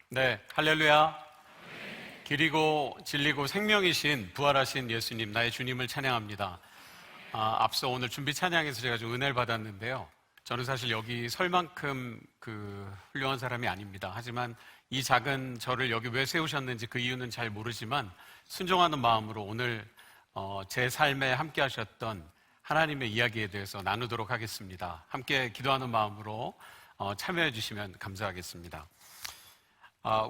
네, 할렐루야. 길이고 진리고 생명이신 부활하신 예수님, 나의 주님을 찬양합니다. 앞서 오늘 준비 찬양에서 제가 좀 은혜를 받았는데요. 저는 사실 여기 설 만큼 훌륭한 사람이 아닙니다. 하지만 이 작은 저를 여기 왜 세우셨는지 그 이유는 잘 모르지만 순종하는 마음으로 오늘 제 삶에 함께 하셨던 하나님의 이야기에 대해서 나누도록 하겠습니다. 함께 기도하는 마음으로 참여해 주시면 감사하겠습니다.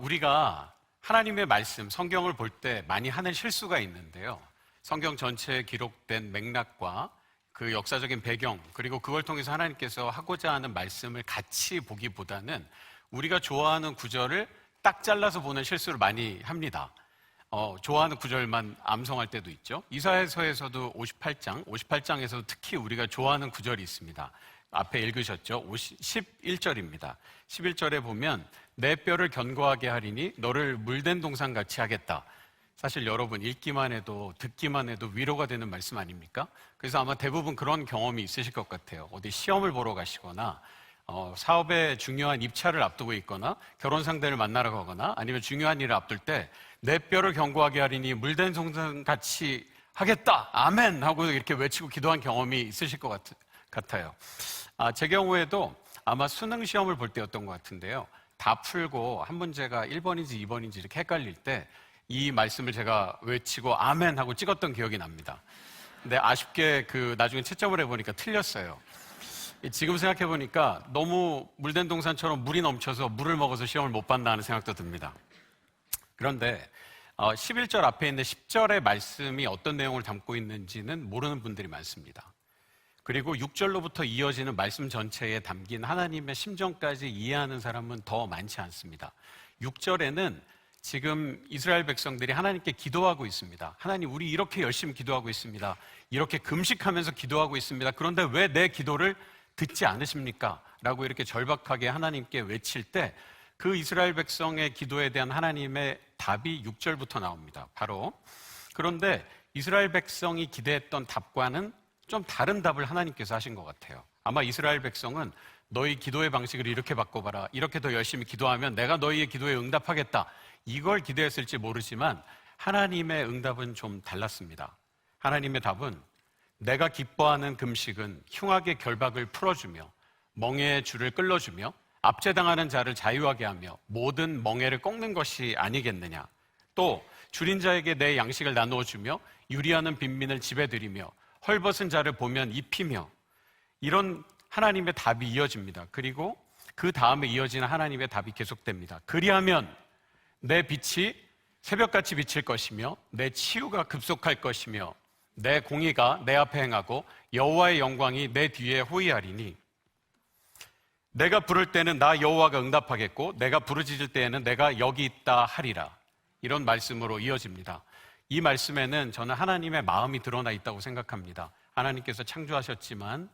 우리가 하나님의 말씀, 성경을 볼 때 많이 하는 실수가 있는데요. 성경 전체에 기록된 맥락과 그 역사적인 배경, 그리고 그걸 통해서 하나님께서 하고자 하는 말씀을 같이 보기보다는 우리가 좋아하는 구절을 딱 잘라서 보는 실수를 많이 합니다. 좋아하는 구절만 암송할 때도 있죠. 이사야서에서도 58장에서도 특히 우리가 좋아하는 구절이 있습니다. 앞에 읽으셨죠? 11절입니다. 11절에 보면 내 뼈를 견고하게 하리니 너를 물된 동산같이 하겠다. 사실 여러분 읽기만 해도 듣기만 해도 위로가 되는 말씀 아닙니까? 그래서 아마 대부분 그런 경험이 있으실 것 같아요. 어디 시험을 보러 가시거나 사업에 중요한 입찰을 앞두고 있거나 결혼 상대를 만나러 가거나 아니면 중요한 일을 앞둘 때 내 뼈를 견고하게 하리니 물된 동산같이 하겠다. 아멘 하고 이렇게 외치고 기도한 경험이 있으실 것 같아요. 제 경우에도 아마 수능 시험을 볼 때였던 것 같은데요. 다 풀고 한 문제가 1번인지 2번인지 이렇게 헷갈릴 때 이 말씀을 제가 외치고 아멘 하고 찍었던 기억이 납니다. 근데 아쉽게 나중에 채점을 해보니까 틀렸어요. 지금 생각해보니까 너무 물된 동산처럼 물이 넘쳐서 물을 먹어서 시험을 못 봤나 하는 생각도 듭니다. 그런데 11절 앞에 있는 10절의 말씀이 어떤 내용을 담고 있는지는 모르는 분들이 많습니다. 그리고 6절로부터 이어지는 말씀 전체에 담긴 하나님의 심정까지 이해하는 사람은 더 많지 않습니다. 6절에는 지금 이스라엘 백성들이 하나님께 기도하고 있습니다. 하나님, 우리 이렇게 열심히 기도하고 있습니다. 이렇게 금식하면서 기도하고 있습니다. 그런데 왜 내 기도를 듣지 않으십니까? 라고 이렇게 절박하게 하나님께 외칠 때 그 이스라엘 백성의 기도에 대한 하나님의 답이 6절부터 나옵니다. 바로 그런데 이스라엘 백성이 기대했던 답과는 좀 다른 답을 하나님께서 하신 것 같아요. 아마 이스라엘 백성은 너희 기도의 방식을 이렇게 바꿔봐라. 이렇게 더 열심히 기도하면 내가 너희의 기도에 응답하겠다. 이걸 기대했을지 모르지만 하나님의 응답은 좀 달랐습니다. 하나님의 답은 내가 기뻐하는 금식은 흉악의 결박을 풀어주며 멍에의 줄을 끌어주며 압제당하는 자를 자유하게 하며 모든 멍에를 꺾는 것이 아니겠느냐. 또 줄인 자에게 내 양식을 나누어 주며 유리하는 빈민을 집에 들이며 헐벗은 자를 보면 입히며 이런 하나님의 답이 이어집니다. 그리고 그 다음에 이어지는 하나님의 답이 계속됩니다. 그리하면 내 빛이 새벽같이 비칠 것이며 내 치유가 급속할 것이며 내 공의가 내 앞에 행하고 여호와의 영광이 내 뒤에 호위하리니 내가 부를 때는 나 여호와가 응답하겠고 내가 부르짖을 때에는 내가 여기 있다 하리라. 이런 말씀으로 이어집니다. 이 말씀에는 저는 하나님의 마음이 드러나 있다고 생각합니다. 하나님께서 창조하셨지만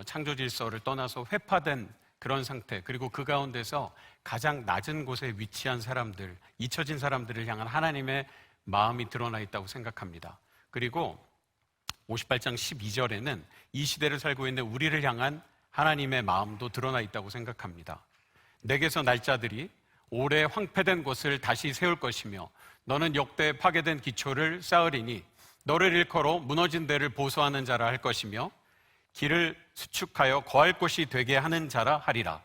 창조 질서를 떠나서 회파된 그런 상태, 그리고 그 가운데서 가장 낮은 곳에 위치한 사람들, 잊혀진 사람들을 향한 하나님의 마음이 드러나 있다고 생각합니다. 그리고 58장 12절에는 이 시대를 살고 있는 우리를 향한 하나님의 마음도 드러나 있다고 생각합니다. 내게서 날짜들이 오래 황폐된 곳을 다시 세울 것이며 너는 역대 파괴된 기초를 쌓으리니 너를 일컬어 무너진 데를 보수하는 자라 할 것이며 길을 수축하여 거할 곳이 되게 하는 자라 하리라.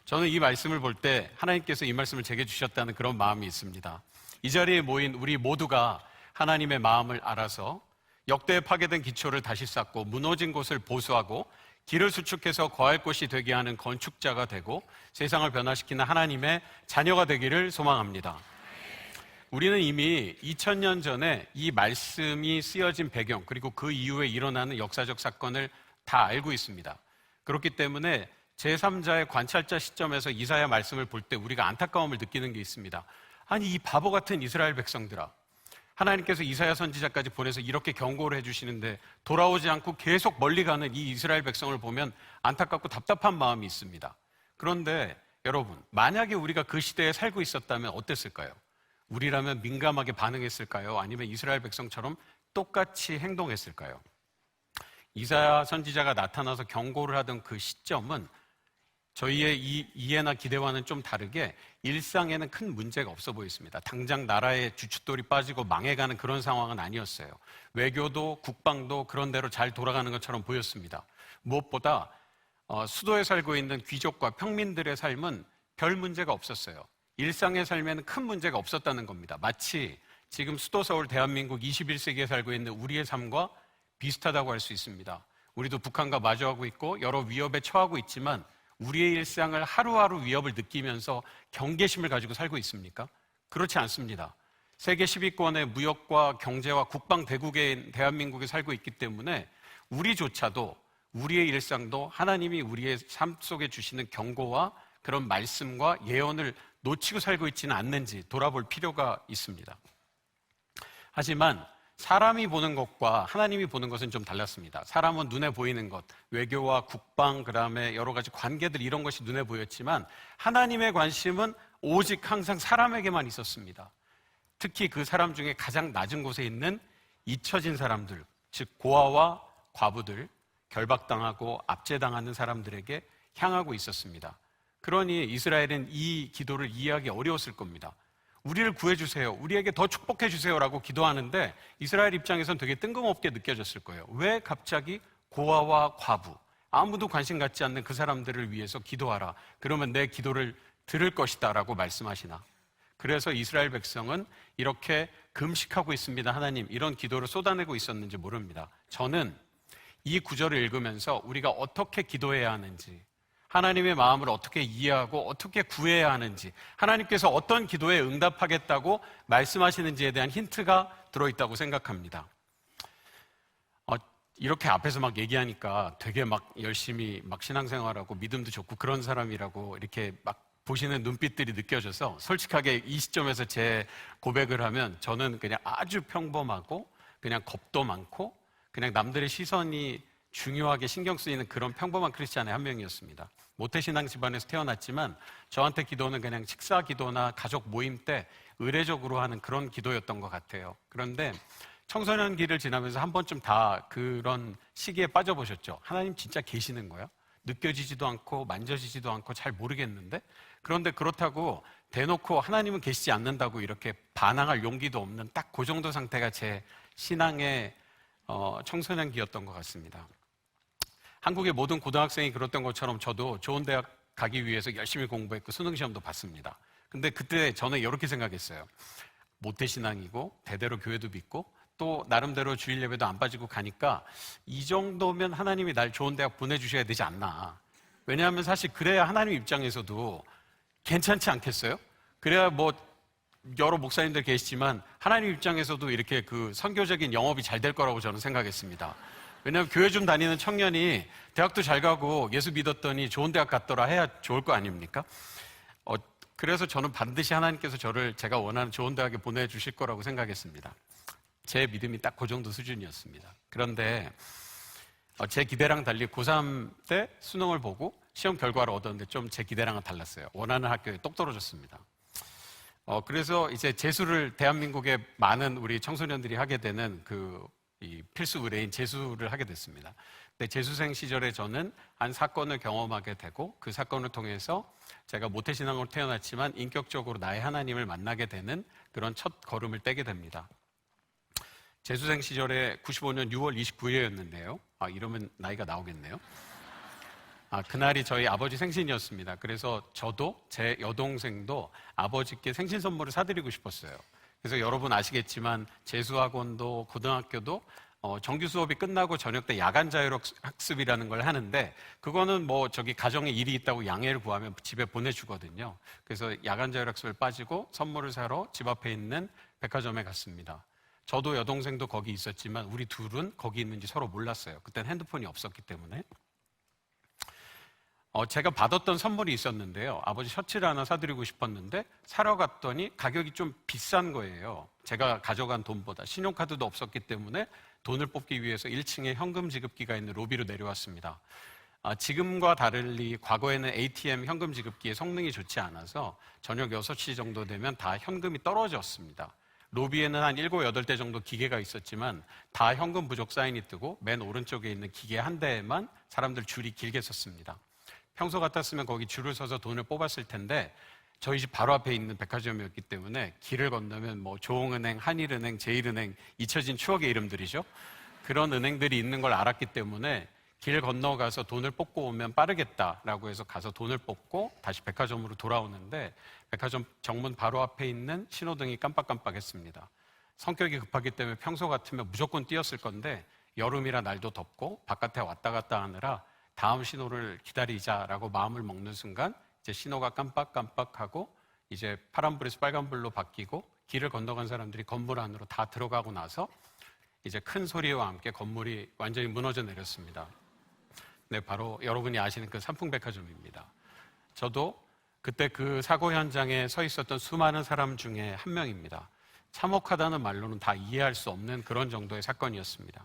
저는 이 말씀을 볼 때 하나님께서 이 말씀을 제게 주셨다는 그런 마음이 있습니다. 이 자리에 모인 우리 모두가 하나님의 마음을 알아서 역대 파괴된 기초를 다시 쌓고 무너진 곳을 보수하고 길을 수축해서 거할 곳이 되게 하는 건축자가 되고 세상을 변화시키는 하나님의 자녀가 되기를 소망합니다. 우리는 이미 2000년 전에 이 말씀이 쓰여진 배경 그리고 그 이후에 일어나는 역사적 사건을 다 알고 있습니다. 그렇기 때문에 제3자의 관찰자 시점에서 이사야 말씀을 볼 때 우리가 안타까움을 느끼는 게 있습니다. 아니 이 바보 같은 이스라엘 백성들아, 하나님께서 이사야 선지자까지 보내서 이렇게 경고를 해주시는데 돌아오지 않고 계속 멀리 가는 이 이스라엘 백성을 보면 안타깝고 답답한 마음이 있습니다. 그런데 여러분, 만약에 우리가 그 시대에 살고 있었다면 어땠을까요? 우리라면 민감하게 반응했을까요? 아니면 이스라엘 백성처럼 똑같이 행동했을까요? 이사야 선지자가 나타나서 경고를 하던 그 시점은 저희의 이 이해나 기대와는 좀 다르게 일상에는 큰 문제가 없어 보였습니다. 당장 나라의 주춧돌이 빠지고 망해가는 그런 상황은 아니었어요. 외교도 국방도 그런 대로 잘 돌아가는 것처럼 보였습니다. 무엇보다 수도에 살고 있는 귀족과 평민들의 삶은 별 문제가 없었어요. 일상의 삶에는 큰 문제가 없었다는 겁니다. 마치 지금 수도 서울 대한민국 21세기에 살고 있는 우리의 삶과 비슷하다고 할 수 있습니다. 우리도 북한과 마주하고 있고 여러 위협에 처하고 있지만 우리의 일상을 하루하루 위협을 느끼면서 경계심을 가지고 살고 있습니까? 그렇지 않습니다. 세계 10위권의 무역과 경제와 국방 대국인 대한민국에 살고 있기 때문에 우리조차도 우리의 일상도 하나님이 우리의 삶 속에 주시는 경고와 그런 말씀과 예언을 놓치고 살고 있지는 않는지 돌아볼 필요가 있습니다. 하지만 사람이 보는 것과 하나님이 보는 것은 좀 달랐습니다. 사람은 눈에 보이는 것, 외교와 국방, 그다음에 여러 가지 관계들 이런 것이 눈에 보였지만 하나님의 관심은 오직 항상 사람에게만 있었습니다. 특히 그 사람 중에 가장 낮은 곳에 있는 잊혀진 사람들, 즉 고아와 과부들, 결박당하고 압제당하는 사람들에게 향하고 있었습니다. 그러니 이스라엘은 이 기도를 이해하기 어려웠을 겁니다. 우리를 구해주세요. 우리에게 더 축복해주세요라고 기도하는데 이스라엘 입장에선 되게 뜬금없게 느껴졌을 거예요. 왜 갑자기 고아와 과부, 아무도 관심 갖지 않는 그 사람들을 위해서 기도하라. 그러면 내 기도를 들을 것이다 라고 말씀하시나. 그래서 이스라엘 백성은 이렇게 금식하고 있습니다. 하나님, 이런 기도를 쏟아내고 있었는지 모릅니다. 저는 이 구절을 읽으면서 우리가 어떻게 기도해야 하는지, 하나님의 마음을 어떻게 이해하고 어떻게 구해야 하는지, 하나님께서 어떤 기도에 응답하겠다고 말씀하시는지에 대한 힌트가 들어있다고 생각합니다. 이렇게 앞에서 막 얘기하니까 되게 막 열심히 막 신앙생활하고 믿음도 좋고 그런 사람이라고 이렇게 막 보시는 눈빛들이 느껴져서 솔직하게 이 시점에서 제 고백을 하면 저는 그냥 아주 평범하고 그냥 겁도 많고 그냥 남들의 시선이 중요하게 신경 쓰이는 그런 평범한 크리스찬의 한 명이었습니다. 모태신앙 집안에서 태어났지만 저한테 기도는 그냥 식사 기도나 가족 모임 때 의례적으로 하는 그런 기도였던 것 같아요. 그런데 청소년기를 지나면서 한 번쯤 다 그런 시기에 빠져보셨죠? 하나님 진짜 계시는 거야? 느껴지지도 않고 만져지지도 않고 잘 모르겠는데? 그런데 그렇다고 대놓고 하나님은 계시지 않는다고 이렇게 반항할 용기도 없는 딱 그 정도 상태가 제 신앙의 청소년기였던 것 같습니다. 한국의 모든 고등학생이 그랬던 것처럼 저도 좋은 대학 가기 위해서 열심히 공부했고 수능시험도 봤습니다. 근데 그때 저는 이렇게 생각했어요. 모태신앙이고 대대로 교회도 믿고 또 나름대로 주일 예배도 안 빠지고 가니까 이 정도면 하나님이 날 좋은 대학 보내주셔야 되지 않나. 왜냐하면 사실 그래야 하나님 입장에서도 괜찮지 않겠어요? 그래야 뭐 여러 목사님들 계시지만 하나님 입장에서도 이렇게 그 선교적인 영업이 잘 될 거라고 저는 생각했습니다. 왜냐하면 교회 좀 다니는 청년이 대학도 잘 가고 예수 믿었더니 좋은 대학 갔더라 해야 좋을 거 아닙니까? 그래서 저는 반드시 하나님께서 저를 제가 원하는 좋은 대학에 보내주실 거라고 생각했습니다. 제 믿음이 딱 그 정도 수준이었습니다. 그런데 제 기대랑 달리 고3 때 수능을 보고 시험 결과를 얻었는데 좀 제 기대랑은 달랐어요. 원하는 학교에 똑 떨어졌습니다. 그래서 이제 재수를 대한민국의 많은 우리 청소년들이 하게 되는 이 필수 의뢰인 재수를 하게 됐습니다. 근데 재수생 시절에 저는 한 사건을 경험하게 되고 그 사건을 통해서 제가 모태신앙으로 태어났지만 인격적으로 나의 하나님을 만나게 되는 그런 첫 걸음을 떼게 됩니다. 재수생 시절에 95년 6월 29일이었는데요. 이러면 나이가 나오겠네요. 그날이 저희 아버지 생신이었습니다. 그래서 저도 제 여동생도 아버지께 생신 선물을 사드리고 싶었어요. 그래서 여러분 아시겠지만 재수학원도 고등학교도 정규 수업이 끝나고 저녁 때 야간 자율학습이라는 걸 하는데 그거는 뭐 가정에 일이 있다고 양해를 구하면 집에 보내주거든요. 그래서 야간 자율학습을 빠지고 선물을 사러 집 앞에 있는 백화점에 갔습니다. 저도 여동생도 거기 있었지만 우리 둘은 거기 있는지 서로 몰랐어요. 그때는 핸드폰이 없었기 때문에. 제가 받았던 선물이 있었는데요. 아버지 셔츠를 하나 사드리고 싶었는데 사러 갔더니 가격이 좀 비싼 거예요. 제가 가져간 돈보다. 신용카드도 없었기 때문에 돈을 뽑기 위해서 1층에 현금 지급기가 있는 로비로 내려왔습니다. 지금과 달리 과거에는 ATM 현금 지급기의 성능이 좋지 않아서 저녁 6시 정도 되면 다 현금이 떨어졌습니다. 로비에는 한 7, 8대 정도 기계가 있었지만 다 현금 부족 사인이 뜨고 맨 오른쪽에 있는 기계 한 대에만 사람들 줄이 길게 섰습니다. 평소 같았으면 거기 줄을 서서 돈을 뽑았을 텐데 저희 집 바로 앞에 있는 백화점이었기 때문에 길을 건너면 뭐 조흥은행, 한일은행, 제일은행, 잊혀진 추억의 이름들이죠. 그런 은행들이 있는 걸 알았기 때문에 길 건너가서 돈을 뽑고 오면 빠르겠다라고 해서 가서 돈을 뽑고 다시 백화점으로 돌아오는데 백화점 정문 바로 앞에 있는 신호등이 깜빡깜빡했습니다. 성격이 급하기 때문에 평소 같으면 무조건 뛰었을 건데 여름이라 날도 덥고 바깥에 왔다 갔다 하느라 다음 신호를 기다리자라고 마음을 먹는 순간 이제 신호가 깜빡깜빡하고 이제 파란불에서 빨간불로 바뀌고 길을 건너간 사람들이 건물 안으로 다 들어가고 나서 이제 큰 소리와 함께 건물이 완전히 무너져 내렸습니다. 네, 바로 여러분이 아시는 그 삼풍백화점입니다. 저도 그때 그 사고 현장에 서 있었던 수많은 사람 중에 한 명입니다. 참혹하다는 말로는 다 이해할 수 없는 그런 정도의 사건이었습니다.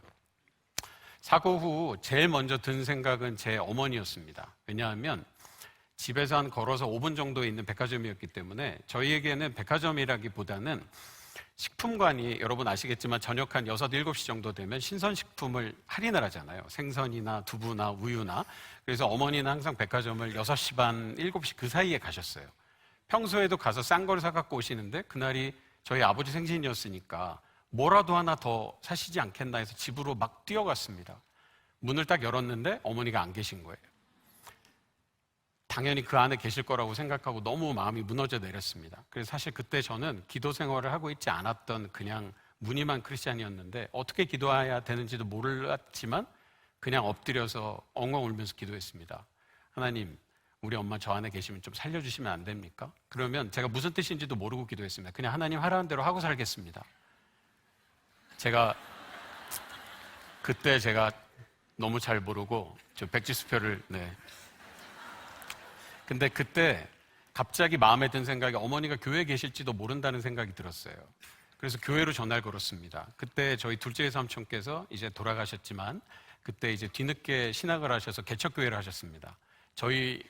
사고 후 제일 먼저 든 생각은 제 어머니였습니다. 왜냐하면 집에서 한 걸어서 5분 정도에 있는 백화점이었기 때문에 저희에게는 백화점이라기보다는 식품관이 여러분 아시겠지만 저녁 한 6, 7시 정도 되면 신선식품을 할인을 하잖아요. 생선이나 두부나 우유나. 그래서 어머니는 항상 백화점을 6시 반, 7시 그 사이에 가셨어요. 평소에도 가서 싼 걸 사갖고 오시는데 그날이 저희 아버지 생신이었으니까 뭐라도 하나 더 사시지 않겠나 해서 집으로 막 뛰어갔습니다. 문을 딱 열었는데 어머니가 안 계신 거예요. 당연히 그 안에 계실 거라고 생각하고 너무 마음이 무너져 내렸습니다. 그래서 사실 그때 저는 기도 생활을 하고 있지 않았던 그냥 무늬만 크리스찬이었는데 어떻게 기도해야 되는지도 몰랐지만 그냥 엎드려서 엉엉 울면서 기도했습니다. 하나님, 우리 엄마 저 안에 계시면 좀 살려주시면 안 됩니까? 그러면 제가 무슨 뜻인지도 모르고 기도했습니다. 그냥 하나님 하라는 대로 하고 살겠습니다. 그때 제가 너무 잘 모르고 저 백지수표를 근데 그때 갑자기 마음에 든 생각이 어머니가 교회에 계실지도 모른다는 생각이 들었어요. 그래서 교회로 전화를 걸었습니다. 그때 저희 둘째 삼촌께서 이제 돌아가셨지만 그때 이제 뒤늦게 신학을 하셔서 개척교회를 하셨습니다. 저희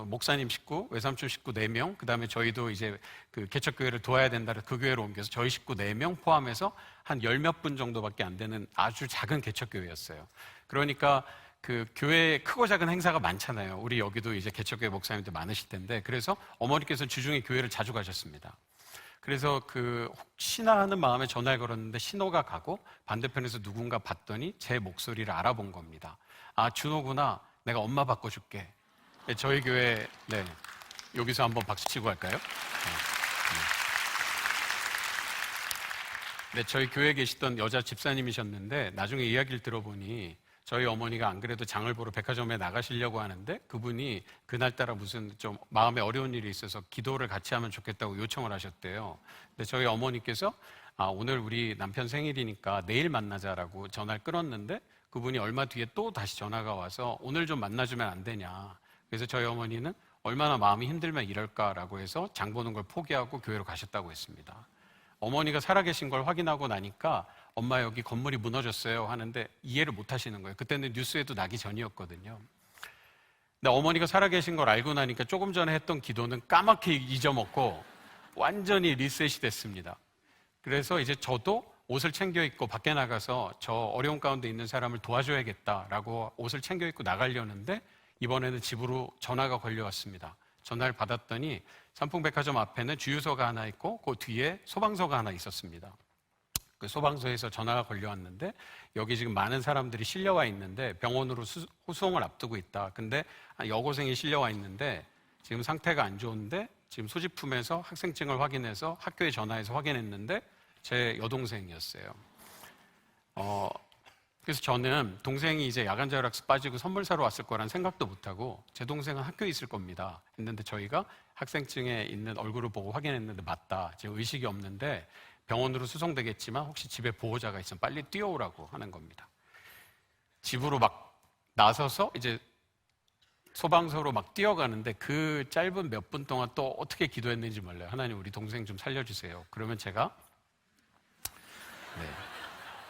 목사님 식구, 외삼촌 식구 4명, 그 다음에 저희도 이제 그 개척교회를 도와야 된다 해서 그 교회로 옮겨서 저희 식구 4명 포함해서 한 10몇 분 정도밖에 안 되는 아주 작은 개척교회였어요. 그러니까 그 교회에 크고 작은 행사가 많잖아요. 우리 여기도 이제 개척교회 목사님들 많으실 텐데 그래서 어머니께서 주중에 교회를 자주 가셨습니다. 그래서 그 혹시나 하는 마음에 전화를 걸었는데 신호가 가고 반대편에서 누군가 봤더니 제 목소리를 알아본 겁니다. 아, 준호구나. 내가 엄마 바꿔줄게. 저희 교회, 여기서 한번 박수 치고 갈까요? 저희 교회에 계시던 여자 집사님이셨는데 나중에 이야기를 들어보니 저희 어머니가 안 그래도 장을 보러 백화점에 나가시려고 하는데 그분이 그날따라 무슨 좀 마음에 어려운 일이 있어서 기도를 같이 하면 좋겠다고 요청을 하셨대요. 근데 저희 어머니께서 오늘 우리 남편 생일이니까 내일 만나자라고 전화를 끊었는데 그분이 얼마 뒤에 또 다시 전화가 와서 오늘 좀 만나주면 안 되냐. 그래서 저희 어머니는 얼마나 마음이 힘들면 이럴까라고 해서 장 보는 걸 포기하고 교회로 가셨다고 했습니다. 어머니가 살아계신 걸 확인하고 나니까 엄마 여기 건물이 무너졌어요 하는데 이해를 못 하시는 거예요. 그때는 뉴스에도 나기 전이었거든요. 근데 어머니가 살아계신 걸 알고 나니까 조금 전에 했던 기도는 까맣게 잊어먹고 완전히 리셋이 됐습니다. 그래서 이제 저도 옷을 챙겨 입고 밖에 나가서 저 어려운 가운데 있는 사람을 도와줘야겠다라고 옷을 챙겨 입고 나가려는데 이번에는 집으로 전화가 걸려왔습니다. 전화를 받았더니 삼풍백화점 앞에는 주유소가 하나 있고 그 뒤에 소방서가 하나 있었습니다. 그 소방서에서 전화가 걸려왔는데 여기 지금 많은 사람들이 실려와 있는데 병원으로 후송을 앞두고 있다. 근데 여고생이 실려와 있는데 지금 상태가 안 좋은데 지금 소지품에서 학생증을 확인해서 학교에 전화해서 확인했는데 제 여동생이었어요. 그래서 저는 동생이 이제 야간 자율학습 빠지고 선물 사러 왔을 거란 생각도 못하고 제 동생은 학교에 있을 겁니다 했는데 저희가 학생증에 있는 얼굴을 보고 확인했는데 맞다. 지금 의식이 없는데 병원으로 수송되겠지만 혹시 집에 보호자가 있으면 빨리 뛰어오라고 하는 겁니다. 집으로 막 나서서 이제 소방서로 막 뛰어가는데 그 짧은 몇 분 동안 또 어떻게 기도했는지 몰라요. 하나님 우리 동생 좀 살려주세요. 그러면 제가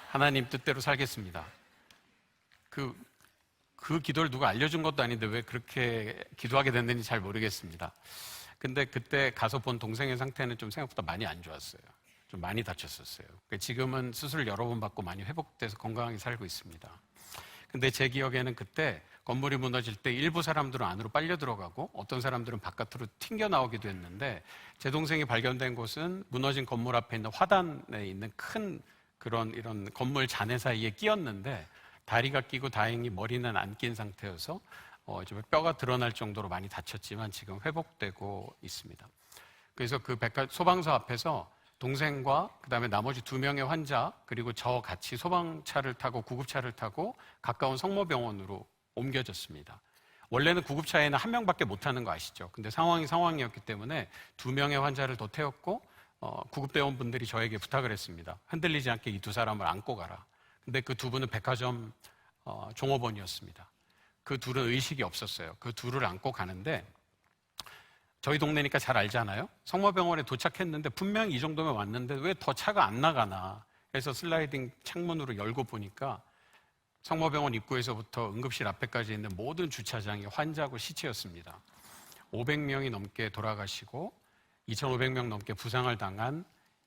하나님 뜻대로 살겠습니다. 그 기도를 누가 알려준 것도 아닌데 왜 그렇게 기도하게 됐는지 잘 모르겠습니다. 근데 그때 가서 본 동생의 상태는 좀 생각보다 많이 안 좋았어요. 좀 많이 다쳤었어요. 지금은 수술을 여러 번 받고 많이 회복돼서 건강하게 살고 있습니다. 근데 제 기억에는 그때 건물이 무너질 때 일부 사람들은 안으로 빨려 들어가고 어떤 사람들은 바깥으로 튕겨 나오기도 했는데, 제 동생이 발견된 곳은 무너진 건물 앞에 있는 화단에 있는 큰 이런 건물 잔해 사이에 끼었는데, 다리가 끼고 다행히 머리는 안 낀 상태여서 좀 뼈가 드러날 정도로 많이 다쳤지만 지금 회복되고 있습니다. 그래서 그 소방서 앞에서 동생과 그다음에 나머지 2명의 환자, 그리고 저 같이 소방차를 타고 구급차를 타고 가까운 성모병원으로 옮겨졌습니다. 원래는 구급차에는 1명밖에 못 타는 거 아시죠? 근데 상황이었기 때문에 2명의 환자를 더 태웠고, 구급대원분들이 저에게 부탁을 했습니다. 흔들리지 않게 이 2사람을 안고 가라. 근데 그 2분은 백화점 종업원이었습니다. 그 둘은 의식이 없었어요. 그 둘을 안고 가는데, 저희 동네니까 잘 알잖아요. 성모병원에 도착했는데 분명히 이 정도면 왔는데 왜 더 차가 안 나가나 해서 슬라이딩 창문으로 열고 보니까 성모병원 입구에서부터 응급실 앞에까지 있는 모든 주차장이 환자고 시체였습니다. 500명이 넘게 돌아가시고 2,500명 넘게 부상을 당한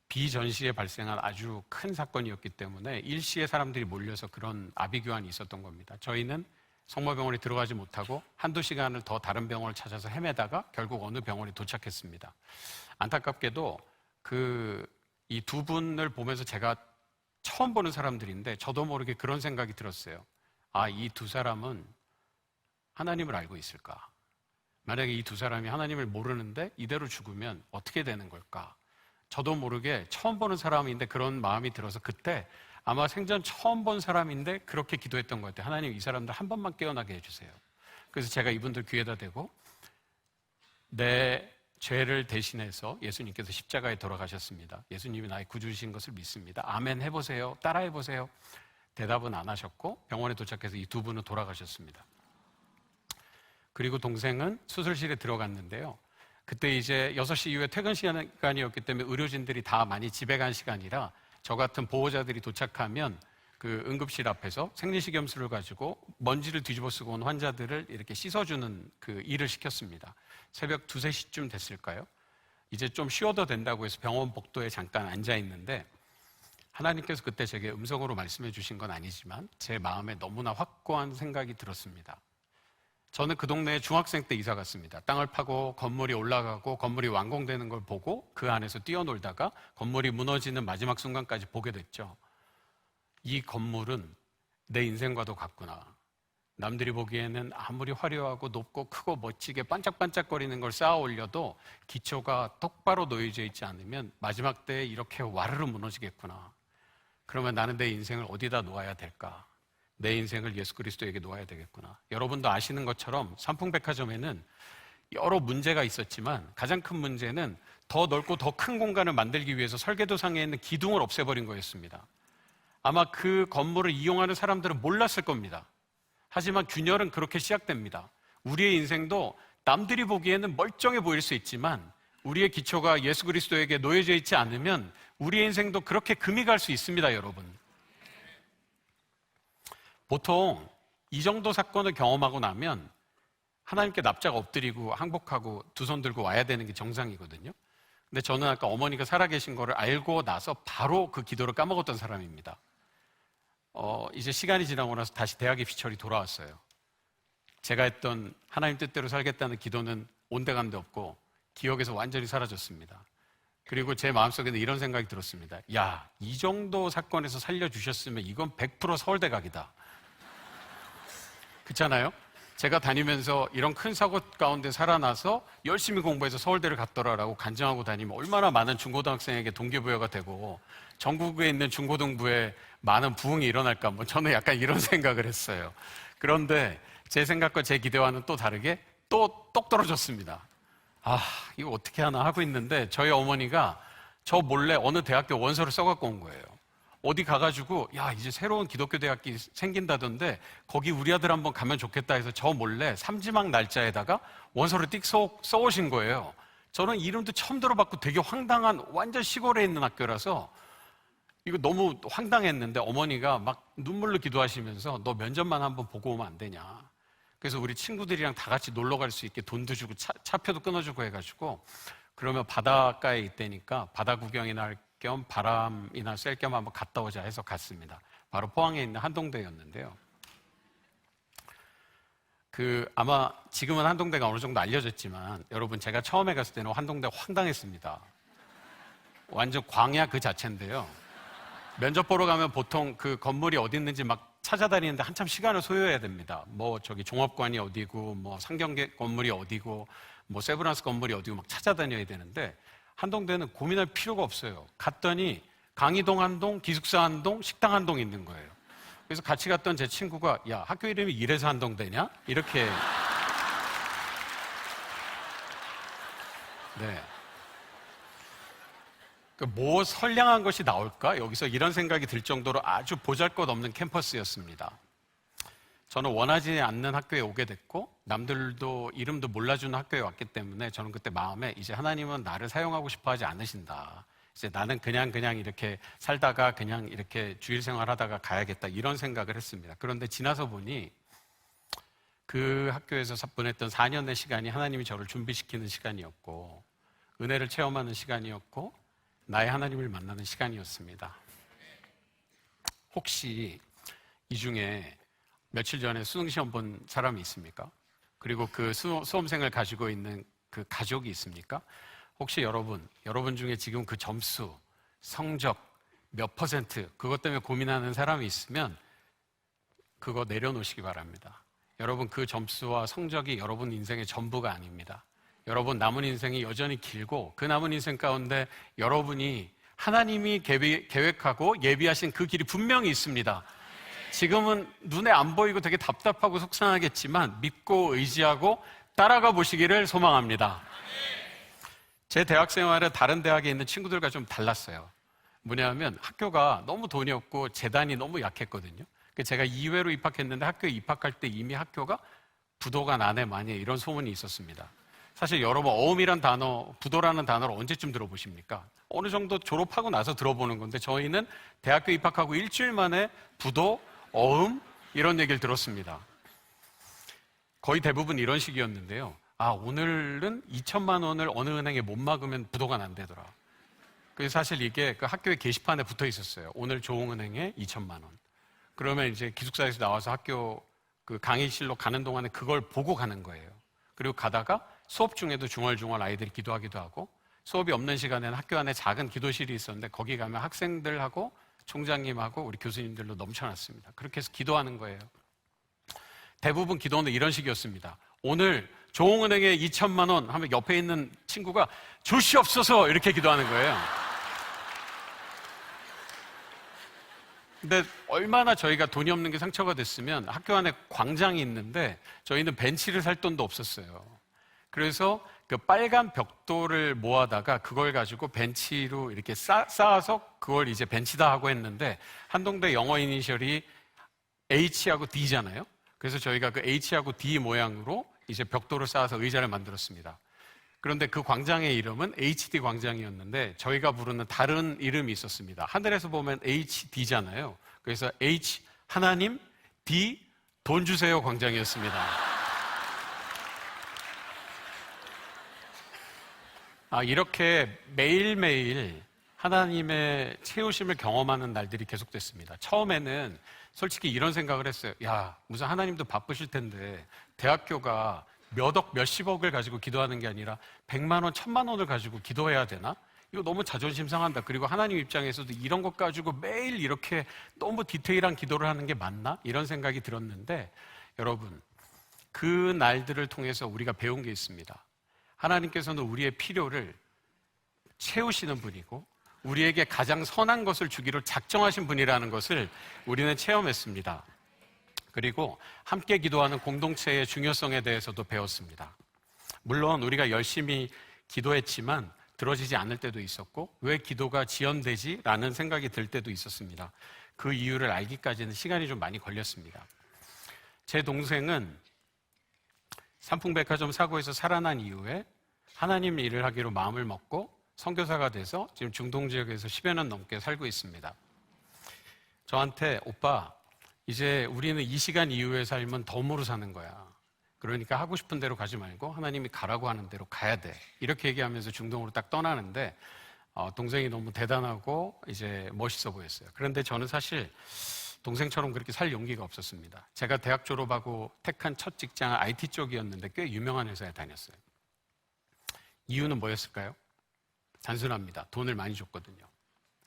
비전시에 발생한 아주 큰 사건이었기 때문에 일시에 사람들이 몰려서 그런 아비규환이 있었던 겁니다. 저희는 성모병원에 들어가지 못하고 한두 시간을 더 다른 병원을 찾아서 헤매다가 결국 어느 병원에 도착했습니다. 안타깝게도 이 2분을 보면서 제가 처음 보는 사람들인데 저도 모르게 그런 생각이 들었어요. 아, 이 2사람은 하나님을 알고 있을까? 만약에 이 2사람이 하나님을 모르는데 이대로 죽으면 어떻게 되는 걸까? 저도 모르게 처음 보는 사람인데 그런 마음이 들어서 그때 아마 생전 처음 본 사람인데 그렇게 기도했던 것 같아요. 하나님, 이 사람들 한 번만 깨어나게 해주세요. 그래서 제가 이분들 귀에다 대고 내 죄를 대신해서 예수님께서 십자가에 돌아가셨습니다. 예수님이 나의 구주이신 것을 믿습니다. 아멘 해보세요. 따라해보세요. 대답은 안 하셨고 병원에 도착해서 이 2분은 돌아가셨습니다. 그리고 동생은 수술실에 들어갔는데요. 그때 이제 6시 이후에 퇴근 시간이었기 때문에 의료진들이 다 많이 집에 간 시간이라 저 같은 보호자들이 도착하면 그 응급실 앞에서 생리식염수를 가지고 먼지를 뒤집어 쓰고 온 환자들을 이렇게 씻어주는 그 일을 시켰습니다. 새벽 2, 3시쯤 됐을까요? 이제 좀 쉬어도 된다고 해서 병원 복도에 잠깐 앉아 있는데 하나님께서 그때 제게 음성으로 말씀해 주신 건 아니지만 제 마음에 너무나 확고한 생각이 들었습니다. 저는 그 동네에 중학생 때 이사 갔습니다. 땅을 파고 건물이 올라가고 건물이 완공되는 걸 보고 그 안에서 뛰어놀다가 건물이 무너지는 마지막 순간까지 보게 됐죠. 이 건물은 내 인생과도 같구나. 남들이 보기에는 아무리 화려하고 높고 크고 멋지게 반짝반짝거리는 걸 쌓아 올려도 기초가 똑바로 놓여져 있지 않으면 마지막 때에 이렇게 와르르 무너지겠구나. 그러면 나는 내 인생을 어디다 놓아야 될까? 내 인생을 예수 그리스도에게 놓아야 되겠구나. 여러분도 아시는 것처럼 삼풍백화점에는 여러 문제가 있었지만 가장 큰 문제는 더 넓고 더 큰 공간을 만들기 위해서 설계도상에 있는 기둥을 없애버린 거였습니다. 아마 그 건물을 이용하는 사람들은 몰랐을 겁니다. 하지만 균열은 그렇게 시작됩니다. 우리의 인생도 남들이 보기에는 멀쩡해 보일 수 있지만 우리의 기초가 예수 그리스도에게 놓여져 있지 않으면 우리의 인생도 그렇게 금이 갈 수 있습니다, 여러분. 보통 이 정도 사건을 경험하고 나면 하나님께 납작 엎드리고 항복하고 2손 들고 와야 되는 게 정상이거든요. 근데 저는 아까 어머니가 살아계신 거를 알고 나서 바로 그 기도를 까먹었던 사람입니다. 이제 시간이 지나고 나서 다시 대학 입시철이 돌아왔어요. 제가 했던 하나님 뜻대로 살겠다는 기도는 온데간데 없고 기억에서 완전히 사라졌습니다. 그리고 제 마음속에는 이런 생각이 들었습니다. 야, 이 정도 사건에서 살려주셨으면 이건 100% 서울대 각이다. 그렇잖아요? 제가 다니면서 이런 큰 사고 가운데 살아나서 열심히 공부해서 서울대를 갔더라라고 간증하고 다니면 얼마나 많은 중고등학생에게 동기부여가 되고 전국에 있는 중고등부에 많은 부흥이 일어날까, 저는 약간 이런 생각을 했어요. 그런데 제 생각과 제 기대와는 또 다르게 또 똑 떨어졌습니다. 아, 이거 어떻게 하나 하고 있는데 저희 어머니가 저 몰래 어느 대학교 원서를 써갖고 온 거예요. 어디 가가지고 야, 이제 새로운 기독교 대학이 생긴다던데 거기 우리 아들 한번 가면 좋겠다 해서 저 몰래 삼지막 날짜에다가 원서를 띡 써오신 거예요. 저는 이름도 처음 들어봤고 되게 황당한 완전 시골에 있는 학교라서 이거 너무 황당했는데 어머니가 막 눈물로 기도하시면서 너 면접만 한번 보고 오면 안 되냐. 그래서 우리 친구들이랑 다 같이 놀러 갈 수 있게 돈도 주고 차표도 끊어주고 해가지고 그러면 바닷가에 있다니까 바다 구경이나 할 겸 바람이나 쐴 겸 한번 갔다 오자 해서 갔습니다. 바로 포항에 있는 한동대였는데요. 아마 지금은 한동대가 어느 정도 알려졌지만 여러분 제가 처음에 갔을 때는 한동대 황당했습니다. 완전 광야 그 자체인데요. 면접 보러 가면 보통 그 건물이 어디 있는지 막 찾아다니는데 한참 시간을 소요해야 됩니다. 뭐 저기 종합관이 어디고 뭐 상경계 건물이 어디고 뭐 세브란스 건물이 어디고 막 찾아다녀야 되는데 한동대는 고민할 필요가 없어요. 갔더니 강의동 한동, 기숙사 한동, 식당 한동 있는 거예요. 그래서 같이 갔던 제 친구가 야 학교 이름이 이래서 한동대냐? 이렇게 네. 뭐 선량한 것이 나올까? 여기서 이런 생각이 들 정도로 아주 보잘것없는 캠퍼스였습니다. 저는 원하지 않는 학교에 오게 됐고 남들도 이름도 몰라주는 학교에 왔기 때문에 저는 그때 마음에 이제 하나님은 나를 사용하고 싶어 하지 않으신다. 이제 나는 그냥 이렇게 살다가 그냥 이렇게 주일 생활하다가 가야겠다 이런 생각을 했습니다. 그런데 지나서 보니 그 학교에서 보냈던 4년의 시간이 하나님이 저를 준비시키는 시간이었고 은혜를 체험하는 시간이었고 나의 하나님을 만나는 시간이었습니다. 혹시 이 중에 며칠 전에 수능시험 본 사람이 있습니까? 그리고 그 수험생을 가지고 있는 그 가족이 있습니까? 혹시 여러분 중에 지금 그 점수, 성적 몇 퍼센트 그것 때문에 고민하는 사람이 있으면 그거 내려놓으시기 바랍니다. 여러분 그 점수와 성적이 여러분 인생의 전부가 아닙니다. 여러분 남은 인생이 여전히 길고 그 남은 인생 가운데 여러분이 하나님이 계획하고 예비하신 그 길이 분명히 있습니다. 지금은 눈에 안 보이고 되게 답답하고 속상하겠지만 믿고 의지하고 따라가 보시기를 소망합니다. 제 대학 생활은 다른 대학에 있는 친구들과 좀 달랐어요. 뭐냐면 학교가 너무 돈이 없고 재단이 너무 약했거든요. 제가 2회로 입학했는데 학교에 입학할 때 이미 학교가 부도가 나네 마네 이런 소문이 있었습니다. 사실 여러분 어음이란 단어, 부도라는 단어를 언제쯤 들어보십니까? 어느 정도 졸업하고 나서 들어보는 건데 저희는 대학교 입학하고 일주일 만에 부도, 어음 이런 얘기를 들었습니다. 거의 대부분 이런 식이었는데요. 오늘은 2천만 원을 어느 은행에 못 막으면 부도가 난다더라. 그래서 사실 이게 그 학교의 게시판에 붙어 있었어요. 오늘 조흥은행에 2천만 원. 그러면 이제 기숙사에서 나와서 학교 그 강의실로 가는 동안에 그걸 보고 가는 거예요. 그리고 가다가 수업 중에도 중얼중얼 아이들이 기도하기도 하고 수업이 없는 시간에는 학교 안에 작은 기도실이 있었는데 거기 가면 학생들하고 총장님하고 우리 교수님들로 넘쳐났습니다. 그렇게 해서 기도하는 거예요. 대부분 기도는 이런 식이었습니다. 오늘 조흥은행에 2천만 원 하면 옆에 있는 친구가 주시옵소서 이렇게 기도하는 거예요. 근데 얼마나 저희가 돈이 없는 게 상처가 됐으면 학교 안에 광장이 있는데 저희는 벤치를 살 돈도 없었어요. 그래서 그 빨간 벽돌을 모아다가 그걸 가지고 벤치로 이렇게 쌓아서 그걸 이제 벤치다 하고 했는데 한동대 영어 이니셜이 H하고 D잖아요. 그래서 저희가 그 H하고 D 모양으로 이제 벽돌을 쌓아서 의자를 만들었습니다. 그런데 그 광장의 이름은 HD 광장이었는데 저희가 부르는 다른 이름이 있었습니다. 하늘에서 보면 HD잖아요. 그래서 H 하나님, D 돈 주세요 광장이었습니다. 이렇게 매일매일 하나님의 채우심을 경험하는 날들이 계속됐습니다. 처음에는 솔직히 이런 생각을 했어요. 무슨 하나님도 바쁘실 텐데 대학교가 몇억, 몇십억을 가지고 기도하는 게 아니라 100만 원, 1000만 원을 가지고 기도해야 되나? 이거 너무 자존심 상한다. 그리고 하나님 입장에서도 이런 것 가지고 매일 이렇게 너무 디테일한 기도를 하는 게 맞나? 이런 생각이 들었는데 여러분, 그 날들을 통해서 우리가 배운 게 있습니다. 하나님께서는 우리의 필요를 채우시는 분이고 우리에게 가장 선한 것을 주기로 작정하신 분이라는 것을 우리는 체험했습니다. 그리고 함께 기도하는 공동체의 중요성에 대해서도 배웠습니다. 물론 우리가 열심히 기도했지만 들어지지 않을 때도 있었고 왜 기도가 지연되지? 라는 생각이 들 때도 있었습니다. 그 이유를 알기까지는 시간이 좀 많이 걸렸습니다. 제 동생은 삼풍백화점 사고에서 살아난 이후에 하나님 일을 하기로 마음을 먹고 선교사가 돼서 지금 중동 지역에서 10여 년 넘게 살고 있습니다. 저한테 오빠 이제 우리는 이 시간 이후의 삶은 덤으로 사는 거야. 그러니까 하고 싶은 대로 가지 말고 하나님이 가라고 하는 대로 가야 돼. 이렇게 얘기하면서 중동으로 딱 떠나는데 동생이 너무 대단하고 이제 멋있어 보였어요. 그런데 저는 사실 동생처럼 그렇게 살 용기가 없었습니다. 제가 대학 졸업하고 택한 첫 직장은 IT 쪽이었는데 꽤 유명한 회사에 다녔어요. 이유는 뭐였을까요? 단순합니다. 돈을 많이 줬거든요.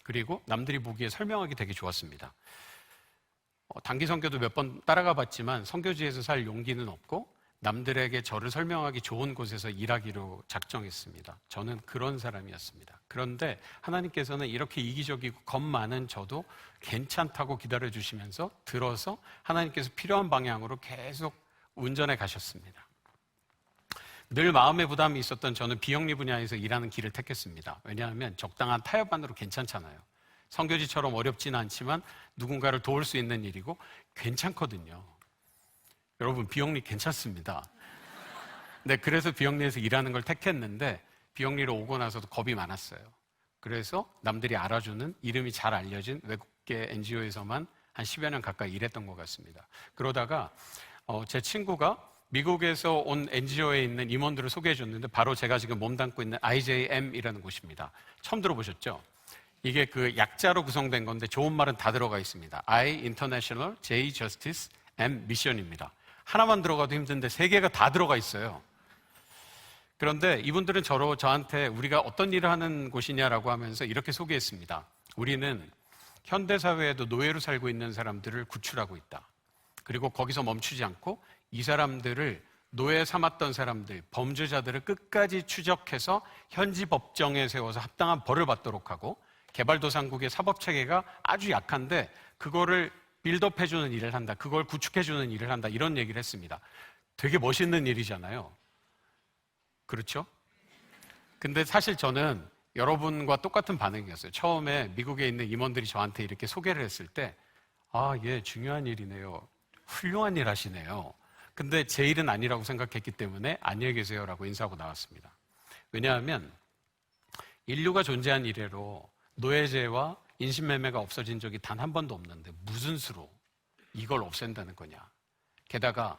그리고 남들이 보기에 설명하기 되게 좋았습니다. 단기 선교도 몇 번 따라가 봤지만 선교지에서 살 용기는 없고 남들에게 저를 설명하기 좋은 곳에서 일하기로 작정했습니다. 저는 그런 사람이었습니다. 그런데 하나님께서는 이렇게 이기적이고 겁 많은 저도 괜찮다고 기다려주시면서 들어서 하나님께서 필요한 방향으로 계속 운전해 가셨습니다. 늘 마음의 부담이 있었던 저는 비영리 분야에서 일하는 길을 택했습니다. 왜냐하면 적당한 타협안으로 괜찮잖아요. 선교지처럼 어렵지는 않지만 누군가를 도울 수 있는 일이고 괜찮거든요. 여러분, 비영리 괜찮습니다. 네, 그래서 비영리에서 일하는 걸 택했는데 비영리로 오고 나서도 겁이 많았어요. 그래서 남들이 알아주는 이름이 잘 알려진 외국계 NGO에서만 한 10여 년 가까이 일했던 것 같습니다. 그러다가 제 친구가 미국에서 온 NGO에 있는 임원들을 소개해 줬는데 바로 제가 지금 몸담고 있는 IJM이라는 곳입니다. 처음 들어보셨죠? 이게 그 약자로 구성된 건데 좋은 말은 다 들어가 있습니다. I, International, J, Justice, M, Mission입니다. 하나만 들어가도 힘든데 세 개가 다 들어가 있어요. 그런데 이분들은 저한테 우리가 어떤 일을 하는 곳이냐라고 하면서 이렇게 소개했습니다. 우리는 현대사회에도 노예로 살고 있는 사람들을 구출하고 있다. 그리고 거기서 멈추지 않고 이 사람들을 노예 삼았던 사람들, 범죄자들을 끝까지 추적해서 현지 법정에 세워서 합당한 벌을 받도록 하고 개발도상국의 사법체계가 아주 약한데 그거를 빌드업해주는 일을 한다. 그걸 구축해주는 일을 한다. 이런 얘기를 했습니다. 되게 멋있는 일이잖아요. 그렇죠? 근데 사실 저는 여러분과 똑같은 반응이었어요. 처음에 미국에 있는 임원들이 저한테 이렇게 소개를 했을 때 예, 중요한 일이네요. 훌륭한 일 하시네요. 근데 제 일은 아니라고 생각했기 때문에 안녕히 계세요라고 인사하고 나왔습니다. 왜냐하면 인류가 존재한 이래로 노예제와 인신매매가 없어진 적이 단 한 번도 없는데 무슨 수로 이걸 없앤다는 거냐. 게다가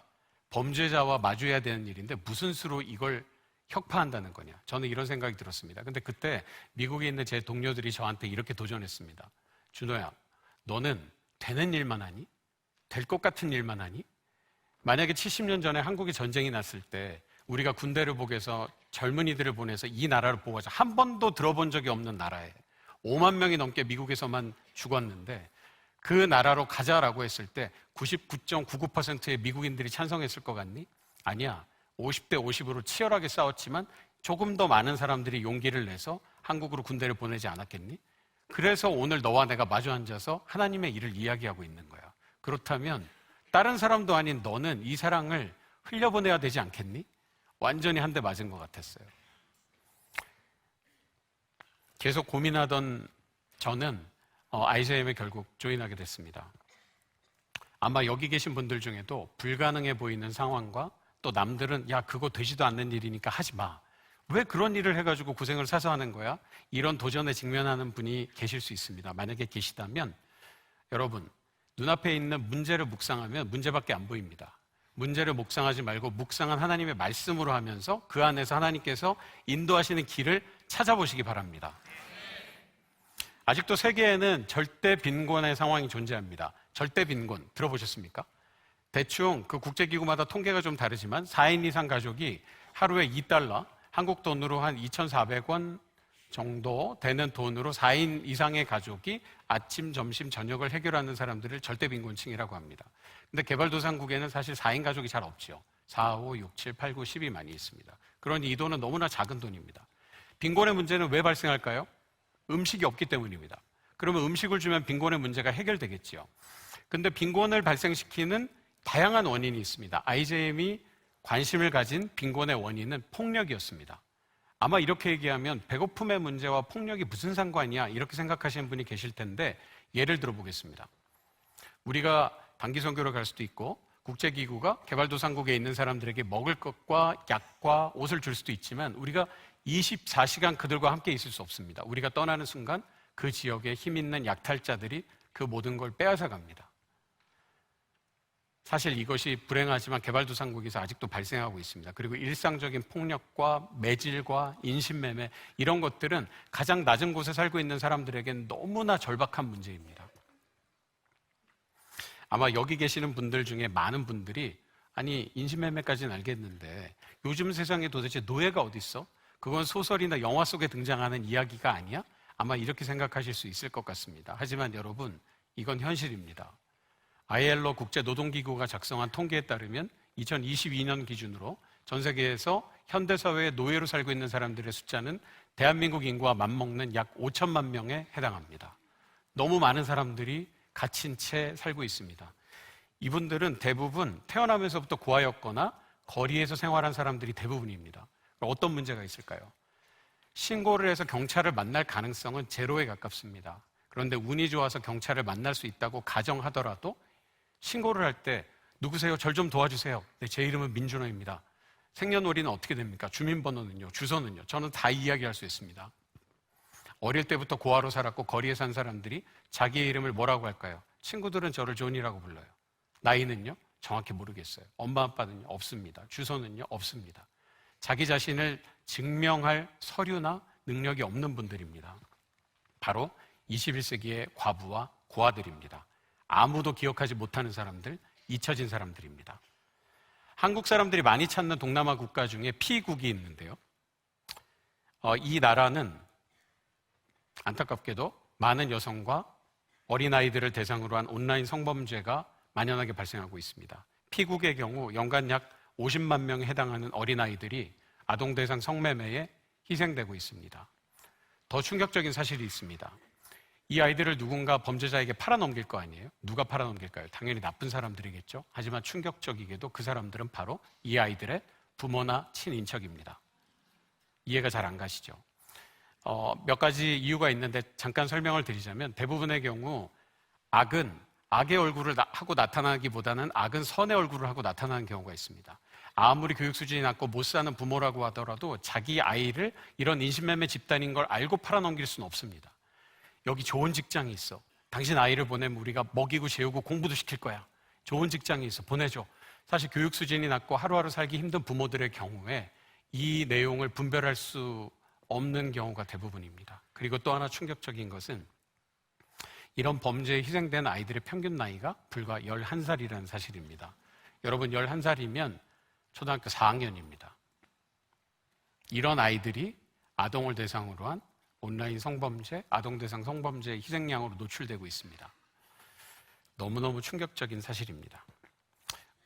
범죄자와 마주해야 되는 일인데 무슨 수로 이걸 혁파한다는 거냐. 저는 이런 생각이 들었습니다. 근데 그때 미국에 있는 제 동료들이 저한테 이렇게 도전했습니다. 준호야, 너는 되는 일만 하니? 될 것 같은 일만 하니? 만약에 70년 전에 한국에 전쟁이 났을 때 우리가 군대를 보내서 젊은이들을 보내서 이 나라를 보호하자. 한 번도 들어본 적이 없는 나라에 5만 명이 넘게 미국에서만 죽었는데 그 나라로 가자라고 했을 때 99.99%의 미국인들이 찬성했을 것 같니? 아니야. 50대 50으로 치열하게 싸웠지만 조금 더 많은 사람들이 용기를 내서 한국으로 군대를 보내지 않았겠니? 그래서 오늘 너와 내가 마주 앉아서 하나님의 일을 이야기하고 있는 거야. 그렇다면 다른 사람도 아닌 너는 이 사랑을 흘려보내야 되지 않겠니? 완전히 한 대 맞은 것 같았어요. 계속 고민하던 저는 IJM에 결국 조인하게 됐습니다. 아마 여기 계신 분들 중에도 불가능해 보이는 상황과 또 남들은 야 그거 되지도 않는 일이니까 하지 마. 왜 그런 일을 해가지고 고생을 사서 하는 거야? 이런 도전에 직면하는 분이 계실 수 있습니다. 만약에 계시다면 여러분 눈앞에 있는 문제를 묵상하면 문제밖에 안 보입니다. 문제를 묵상하지 말고 묵상한 하나님의 말씀으로 하면서 그 안에서 하나님께서 인도하시는 길을 찾아보시기 바랍니다. 아직도 세계에는 절대 빈곤의 상황이 존재합니다. 절대 빈곤 들어보셨습니까? 대충 그 국제기구마다 통계가 좀 다르지만 4인 이상 가족이 하루에 $2, 한국 돈으로 한 2,400원 정도 되는 돈으로 4인 이상의 가족이 아침, 점심, 저녁을 해결하는 사람들을 절대 빈곤층이라고 합니다. 근데 개발도상국에는 사실 4인 가족이 잘 없죠. 4, 5, 6, 7, 8, 9, 10이 많이 있습니다. 그러니 이 돈은 너무나 작은 돈입니다. 빈곤의 문제는 왜 발생할까요? 음식이 없기 때문입니다. 그러면 음식을 주면 빈곤의 문제가 해결되겠지요. 근데 빈곤을 발생시키는 다양한 원인이 있습니다. IJM이 관심을 가진 빈곤의 원인은 폭력이었습니다. 아마 이렇게 얘기하면 배고픔의 문제와 폭력이 무슨 상관이야 이렇게 생각하시는 분이 계실 텐데 예를 들어보겠습니다. 우리가 단기 선교를 갈 수도 있고 국제기구가 개발도상국에 있는 사람들에게 먹을 것과 약과 옷을 줄 수도 있지만 우리가 24시간 그들과 함께 있을 수 없습니다. 우리가 떠나는 순간 그 지역에 힘 있는 약탈자들이 그 모든 걸 빼앗아 갑니다. 사실 이것이 불행하지만 개발도상국에서 아직도 발생하고 있습니다. 그리고 일상적인 폭력과 매질과 인신매매 이런 것들은 가장 낮은 곳에 살고 있는 사람들에게는 너무나 절박한 문제입니다. 아마 여기 계시는 분들 중에 많은 분들이 아니 인신매매까지는 알겠는데 요즘 세상에 도대체 노예가 어디 있어? 그건 소설이나 영화 속에 등장하는 이야기가 아니야? 아마 이렇게 생각하실 수 있을 것 같습니다. 하지만 여러분, 이건 현실입니다. ILO 국제노동기구가 작성한 통계에 따르면 2022년 기준으로 전 세계에서 현대사회의 노예로 살고 있는 사람들의 숫자는 대한민국 인구와 맞먹는 약 5천만 명에 해당합니다. 너무 많은 사람들이 갇힌 채 살고 있습니다. 이분들은 대부분 태어나면서부터 고아였거나 거리에서 생활한 사람들이 대부분입니다. 어떤 문제가 있을까요? 신고를 해서 경찰을 만날 가능성은 제로에 가깝습니다. 그런데 운이 좋아서 경찰을 만날 수 있다고 가정하더라도 신고를 할 때 누구세요? 절 좀 도와주세요. 네, 제 이름은 민준호입니다. 생년월일은 어떻게 됩니까? 주민번호는요? 주소는요? 저는 다 이야기할 수 있습니다. 어릴 때부터 고아로 살았고 거리에 산 사람들이 자기의 이름을 뭐라고 할까요? 친구들은 저를 존이라고 불러요. 나이는요? 정확히 모르겠어요. 엄마 아빠는요? 없습니다. 주소는요? 없습니다. 자기 자신을 증명할 서류나 능력이 없는 분들입니다. 바로 21세기의 과부와 고아들입니다. 아무도 기억하지 못하는 사람들, 잊혀진 사람들입니다. 한국 사람들이 많이 찾는 동남아 국가 중에 P국이 있는데요. 이 나라는 안타깝게도 많은 여성과 어린아이들을 대상으로 한 온라인 성범죄가 만연하게 발생하고 있습니다. P국의 경우 연간 약 50만 명에 해당하는 어린아이들이 아동대상 성매매에 희생되고 있습니다. 더 충격적인 사실이 있습니다. 이 아이들을 누군가 범죄자에게 팔아넘길 거 아니에요? 누가 팔아넘길까요? 당연히 나쁜 사람들이겠죠. 하지만 충격적이게도 그 사람들은 바로 이 아이들의 부모나 친인척입니다. 이해가 잘 안 가시죠? 몇 가지 이유가 있는데 잠깐 설명을 드리자면 대부분의 경우 악은 악의 얼굴을 하고 나타나기보다는 악은 선의 얼굴을 하고 나타나는 경우가 있습니다. 아무리 교육 수준이 낮고 못 사는 부모라고 하더라도 자기 아이를 이런 인신매매 집단인 걸 알고 팔아넘길 수는 없습니다. 여기 좋은 직장이 있어. 당신 아이를 보내면 우리가 먹이고 재우고 공부도 시킬 거야. 좋은 직장이 있어. 보내줘. 사실 교육 수준이 낮고 하루하루 살기 힘든 부모들의 경우에 이 내용을 분별할 수 없는 경우가 대부분입니다. 그리고 또 하나 충격적인 것은 이런 범죄에 희생된 아이들의 평균 나이가 불과 11살이라는 사실입니다. 여러분 11살이면 초등학교 4학년입니다. 이런 아이들이 아동을 대상으로 한 온라인 성범죄, 아동 대상 성범죄의 희생양으로 노출되고 있습니다. 너무너무 충격적인 사실입니다.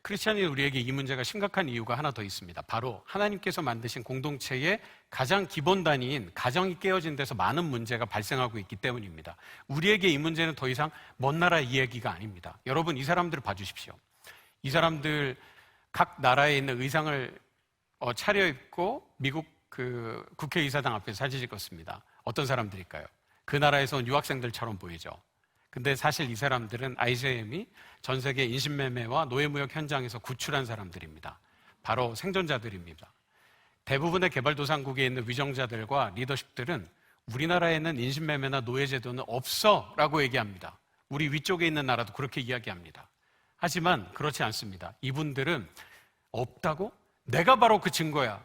크리스찬이 우리에게 이 문제가 심각한 이유가 하나 더 있습니다. 바로 하나님께서 만드신 공동체의 가장 기본 단위인 가정이 깨어진 데서 많은 문제가 발생하고 있기 때문입니다. 우리에게 이 문제는 더 이상 먼 나라 이야기가 아닙니다. 여러분 이 사람들을 봐주십시오. 이 사람들 각 나라에 있는 의상을 차려입고 미국 국회의사당 앞에서 사진 찍었습니다. 어떤 사람들일까요? 그 나라에서 온 유학생들처럼 보이죠. 근데 사실 이 사람들은 IJM이 전 세계 인신매매와 노예무역 현장에서 구출한 사람들입니다. 바로 생존자들입니다. 대부분의 개발도상국에 있는 위정자들과 리더십들은 우리나라에는 인신매매나 노예제도는 없어 라고 얘기합니다. 우리 위쪽에 있는 나라도 그렇게 이야기합니다. 하지만 그렇지 않습니다. 이분들은 없다고? 내가 바로 그 증거야.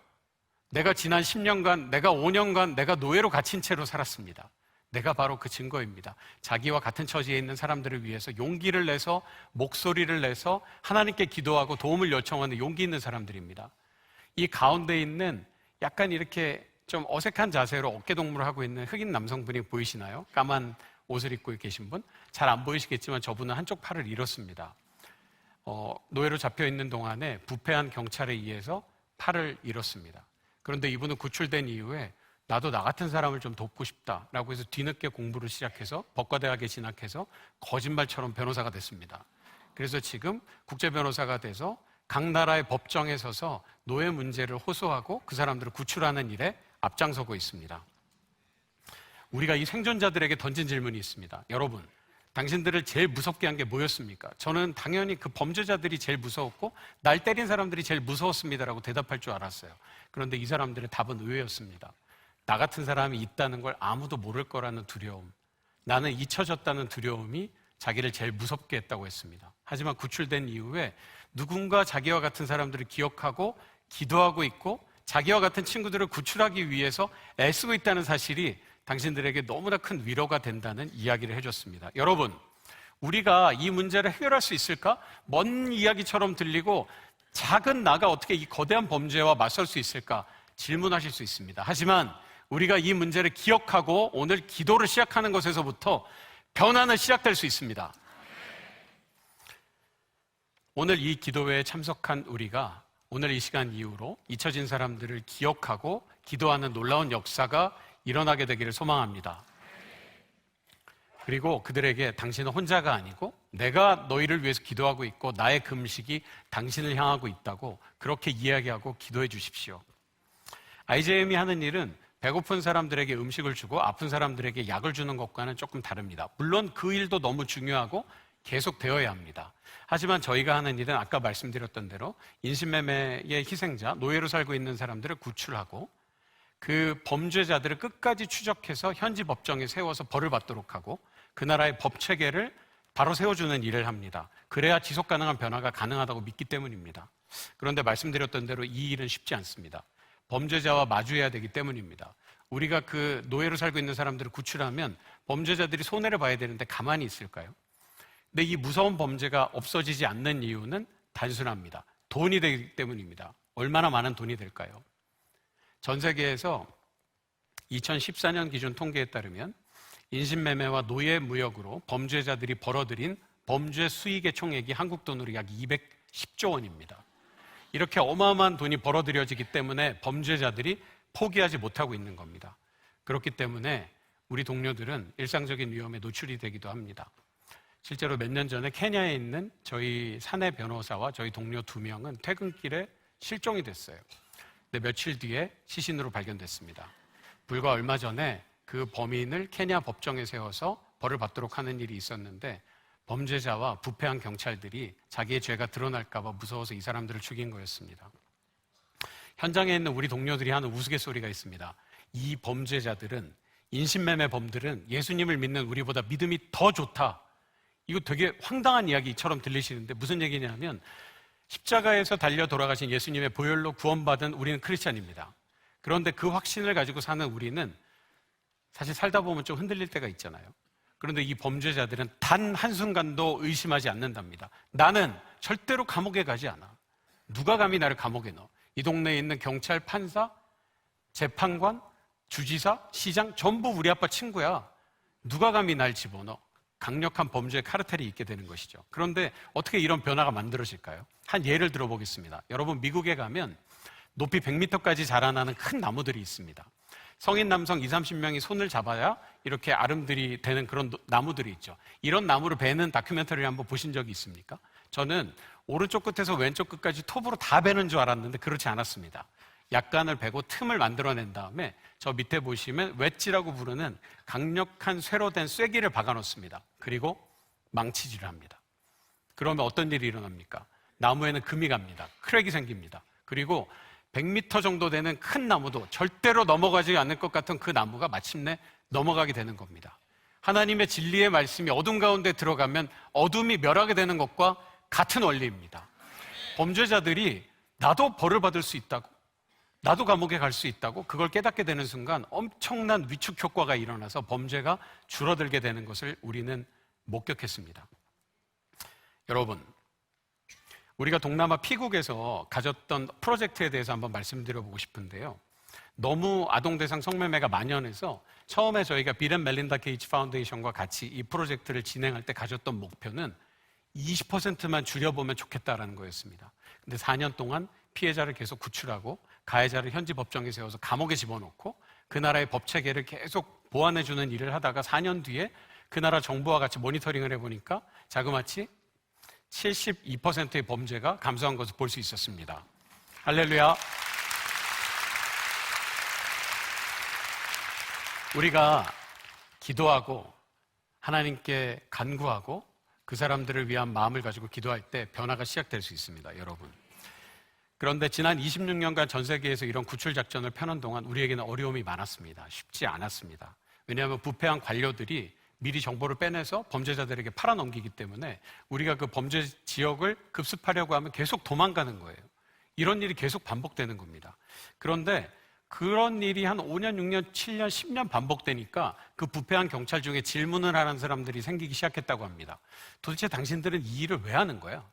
내가 지난 10년간, 내가 5년간 내가 노예로 갇힌 채로 살았습니다. 내가 바로 그 증거입니다. 자기와 같은 처지에 있는 사람들을 위해서 용기를 내서 목소리를 내서 하나님께 기도하고 도움을 요청하는 용기 있는 사람들입니다. 이 가운데 있는 약간 이렇게 좀 어색한 자세로 어깨동무를 하고 있는 흑인 남성분이 보이시나요? 까만 옷을 입고 계신 분? 잘 안 보이시겠지만 저분은 한쪽 팔을 잃었습니다. 노예로 잡혀 있는 동안에 부패한 경찰에 의해서 팔을 잃었습니다. 그런데 이분은 구출된 이후에 나도 나 같은 사람을 좀 돕고 싶다라고 해서 뒤늦게 공부를 시작해서 법과대학에 진학해서 거짓말처럼 변호사가 됐습니다. 그래서 지금 국제변호사가 돼서 각 나라의 법정에 서서 노예 문제를 호소하고 그 사람들을 구출하는 일에 앞장서고 있습니다. 우리가 이 생존자들에게 던진 질문이 있습니다. 여러분, 당신들을 제일 무섭게 한 게 뭐였습니까? 저는 당연히 그 범죄자들이 제일 무서웠고 날 때린 사람들이 제일 무서웠습니다라고 대답할 줄 알았어요. 그런데 이 사람들의 답은 의외였습니다. 나 같은 사람이 있다는 걸 아무도 모를 거라는 두려움, 나는 잊혀졌다는 두려움이 자기를 제일 무섭게 했다고 했습니다. 하지만 구출된 이후에 누군가 자기와 같은 사람들을 기억하고 기도하고 있고 자기와 같은 친구들을 구출하기 위해서 애쓰고 있다는 사실이 당신들에게 너무나 큰 위로가 된다는 이야기를 해줬습니다. 여러분, 우리가 이 문제를 해결할 수 있을까? 먼 이야기처럼 들리고 작은 나가 어떻게 이 거대한 범죄와 맞설 수 있을까? 질문하실 수 있습니다. 하지만 우리가 이 문제를 기억하고 오늘 기도를 시작하는 것에서부터 변화는 시작될 수 있습니다. 오늘 이 기도회에 참석한 우리가 오늘 이 시간 이후로 잊혀진 사람들을 기억하고 기도하는 놀라운 역사가 일어나게 되기를 소망합니다. 그리고 그들에게 당신은 혼자가 아니고 내가 너희를 위해서 기도하고 있고 나의 금식이 당신을 향하고 있다고 그렇게 이야기하고 기도해 주십시오. IJM이 하는 일은 배고픈 사람들에게 음식을 주고 아픈 사람들에게 약을 주는 것과는 조금 다릅니다. 물론 그 일도 너무 중요하고 계속 되어야 합니다. 하지만 저희가 하는 일은 아까 말씀드렸던 대로 인신매매의 희생자, 노예로 살고 있는 사람들을 구출하고 그 범죄자들을 끝까지 추적해서 현지 법정에 세워서 벌을 받도록 하고 그 나라의 법 체계를 바로 세워주는 일을 합니다. 그래야 지속 가능한 변화가 가능하다고 믿기 때문입니다. 그런데 말씀드렸던 대로 이 일은 쉽지 않습니다. 범죄자와 마주해야 되기 때문입니다. 우리가 그 노예로 살고 있는 사람들을 구출하면 범죄자들이 손해를 봐야 되는데 가만히 있을까요? 근데 이 무서운 범죄가 없어지지 않는 이유는 단순합니다. 돈이 되기 때문입니다. 얼마나 많은 돈이 될까요? 전 세계에서 2014년 기준 통계에 따르면 인신매매와 노예 무역으로 범죄자들이 벌어들인 범죄 수익의 총액이 한국 돈으로 약 210조 원입니다. 이렇게 어마어마한 돈이 벌어들여지기 때문에 범죄자들이 포기하지 못하고 있는 겁니다. 그렇기 때문에 우리 동료들은 일상적인 위험에 노출이 되기도 합니다. 실제로 몇 년 전에 케냐에 있는 저희 사내 변호사와 저희 동료 2명은 퇴근길에 실종이 됐어요. 근데 며칠 뒤에 시신으로 발견됐습니다. 불과 얼마 전에 그 범인을 케냐 법정에 세워서 벌을 받도록 하는 일이 있었는데 범죄자와 부패한 경찰들이 자기의 죄가 드러날까 봐 무서워서 이 사람들을 죽인 거였습니다. 현장에 있는 우리 동료들이 하는 우스갯소리가 있습니다. 이 범죄자들은, 인신매매범들은 예수님을 믿는 우리보다 믿음이 더 좋다. 이거 되게 황당한 이야기처럼 들리시는데 무슨 얘기냐면 십자가에서 달려 돌아가신 예수님의 보혈로 구원받은 우리는 크리스찬입니다. 그런데 그 확신을 가지고 사는 우리는 사실 살다 보면 좀 흔들릴 때가 있잖아요. 그런데 이 범죄자들은 단 한순간도 의심하지 않는답니다. 나는 절대로 감옥에 가지 않아. 누가 감히 나를 감옥에 넣어? 이 동네에 있는 경찰, 판사, 재판관, 주지사, 시장 전부 우리 아빠 친구야. 누가 감히 날 집어넣어? 강력한 범죄의 카르텔이 있게 되는 것이죠. 그런데 어떻게 이런 변화가 만들어질까요? 한 예를 들어보겠습니다. 여러분 미국에 가면 높이 100m까지 자라나는 큰 나무들이 있습니다. 성인 남성 20, 30명이 손을 잡아야 이렇게 아름들이 되는 그런 나무들이 있죠. 이런 나무를 베는 다큐멘터리를 한번 보신 적이 있습니까? 저는 오른쪽 끝에서 왼쪽 끝까지 톱으로 다 베는 줄 알았는데 그렇지 않았습니다. 약간을 베고 틈을 만들어낸 다음에 저 밑에 보시면 웨지라고 부르는 강력한 쇠로 된 쐐기를 박아놓습니다. 그리고 망치질을 합니다. 그러면 어떤 일이 일어납니까? 나무에는 금이 갑니다. 크랙이 생깁니다. 그리고 100m 정도 되는 큰 나무도 절대로 넘어가지 않을 것 같은 그 나무가 마침내 넘어가게 되는 겁니다. 하나님의 진리의 말씀이 어둠 가운데 들어가면 어둠이 멸하게 되는 것과 같은 원리입니다. 범죄자들이 나도 벌을 받을 수 있다고, 나도 감옥에 갈 수 있다고 그걸 깨닫게 되는 순간 엄청난 위축 효과가 일어나서 범죄가 줄어들게 되는 것을 우리는 목격했습니다. 여러분, 우리가 동남아 피국에서 가졌던 프로젝트에 대해서 한번 말씀드려보고 싶은데요. 너무 아동대상 성매매가 만연해서 처음에 저희가 빌 앤 멜린다 게이츠 파운데이션과 같이 이 프로젝트를 진행할 때 가졌던 목표는 20%만 줄여보면 좋겠다라는 거였습니다. 근데 4년 동안 피해자를 계속 구출하고 가해자를 현지 법정에 세워서 감옥에 집어넣고 그 나라의 법 체계를 계속 보완해주는 일을 하다가 4년 뒤에 그 나라 정부와 같이 모니터링을 해보니까 자그마치 72%의 범죄가 감소한 것을 볼 수 있었습니다. 할렐루야. 우리가 기도하고 하나님께 간구하고 그 사람들을 위한 마음을 가지고 기도할 때 변화가 시작될 수 있습니다, 여러분. 그런데 지난 26년간 전 세계에서 이런 구출 작전을 펴는 동안 우리에게는 어려움이 많았습니다. 쉽지 않았습니다. 왜냐하면 부패한 관료들이 미리 정보를 빼내서 범죄자들에게 팔아넘기기 때문에 우리가 그 범죄 지역을 급습하려고 하면 계속 도망가는 거예요. 이런 일이 계속 반복되는 겁니다. 그런데 그런 일이 한 5년, 6년, 7년, 10년 반복되니까 그 부패한 경찰 중에 질문을 하는 사람들이 생기기 시작했다고 합니다. 도대체 당신들은 이 일을 왜 하는 거야?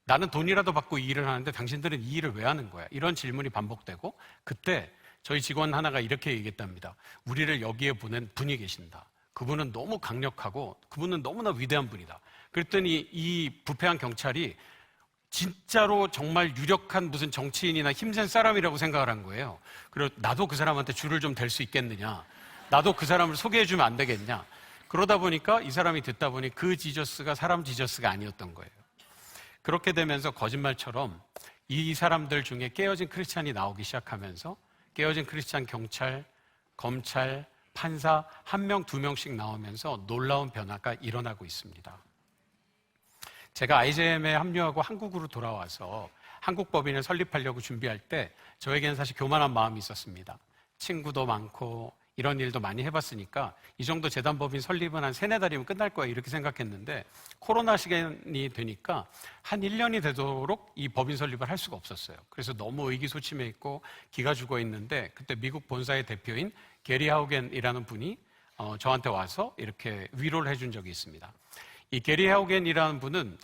나는 돈이라도 받고 이 일을 하는데 당신들은 이 일을 왜 하는 거야? 이런 질문이 반복되고, 그때 저희 직원 하나가 이렇게 얘기했답니다. 우리를 여기에 보낸 분이 계신다. 그분은 너무 강력하고 그분은 너무나 위대한 분이다. 그랬더니 이 부패한 경찰이 진짜로 정말 유력한 무슨 정치인이나 힘센 사람이라고 생각을 한 거예요. 그리고 나도 그 사람한테 줄을 좀 댈 수 있겠느냐, 나도 그 사람을 소개해주면 안 되겠냐. 그러다 보니까 이 사람이 듣다 보니 그 지저스가 사람 지저스가 아니었던 거예요. 그렇게 되면서 거짓말처럼 이 사람들 중에 깨어진 크리스찬이 나오기 시작하면서 깨어진 크리스찬 경찰, 검찰, 판사 1명, 2명씩 나오면서 놀라운 변화가 일어나고 있습니다. 제가 IJM에 합류하고 한국으로 돌아와서 한국 법인을 설립하려고 준비할 때 저에게는 사실 교만한 마음이 있었습니다. 친구도 많고 이런 일도 많이 해봤으니까 이 정도 재단법인 설립은 한 3-4달이면 끝날 거야 이렇게 생각했는데, 코로나 시간이 되니까 한 1년이 되도록 이 법인 설립을 할 수가 없었어요. 그래서 너무 의기소침해 있고 기가 죽어 있는데, 그때 미국 본사의 대표인 게리 하우겐이라는 분이 저한테 와서 이렇게 위로를 해준 적이 있습니다. 이 게리 하우겐이라는 분은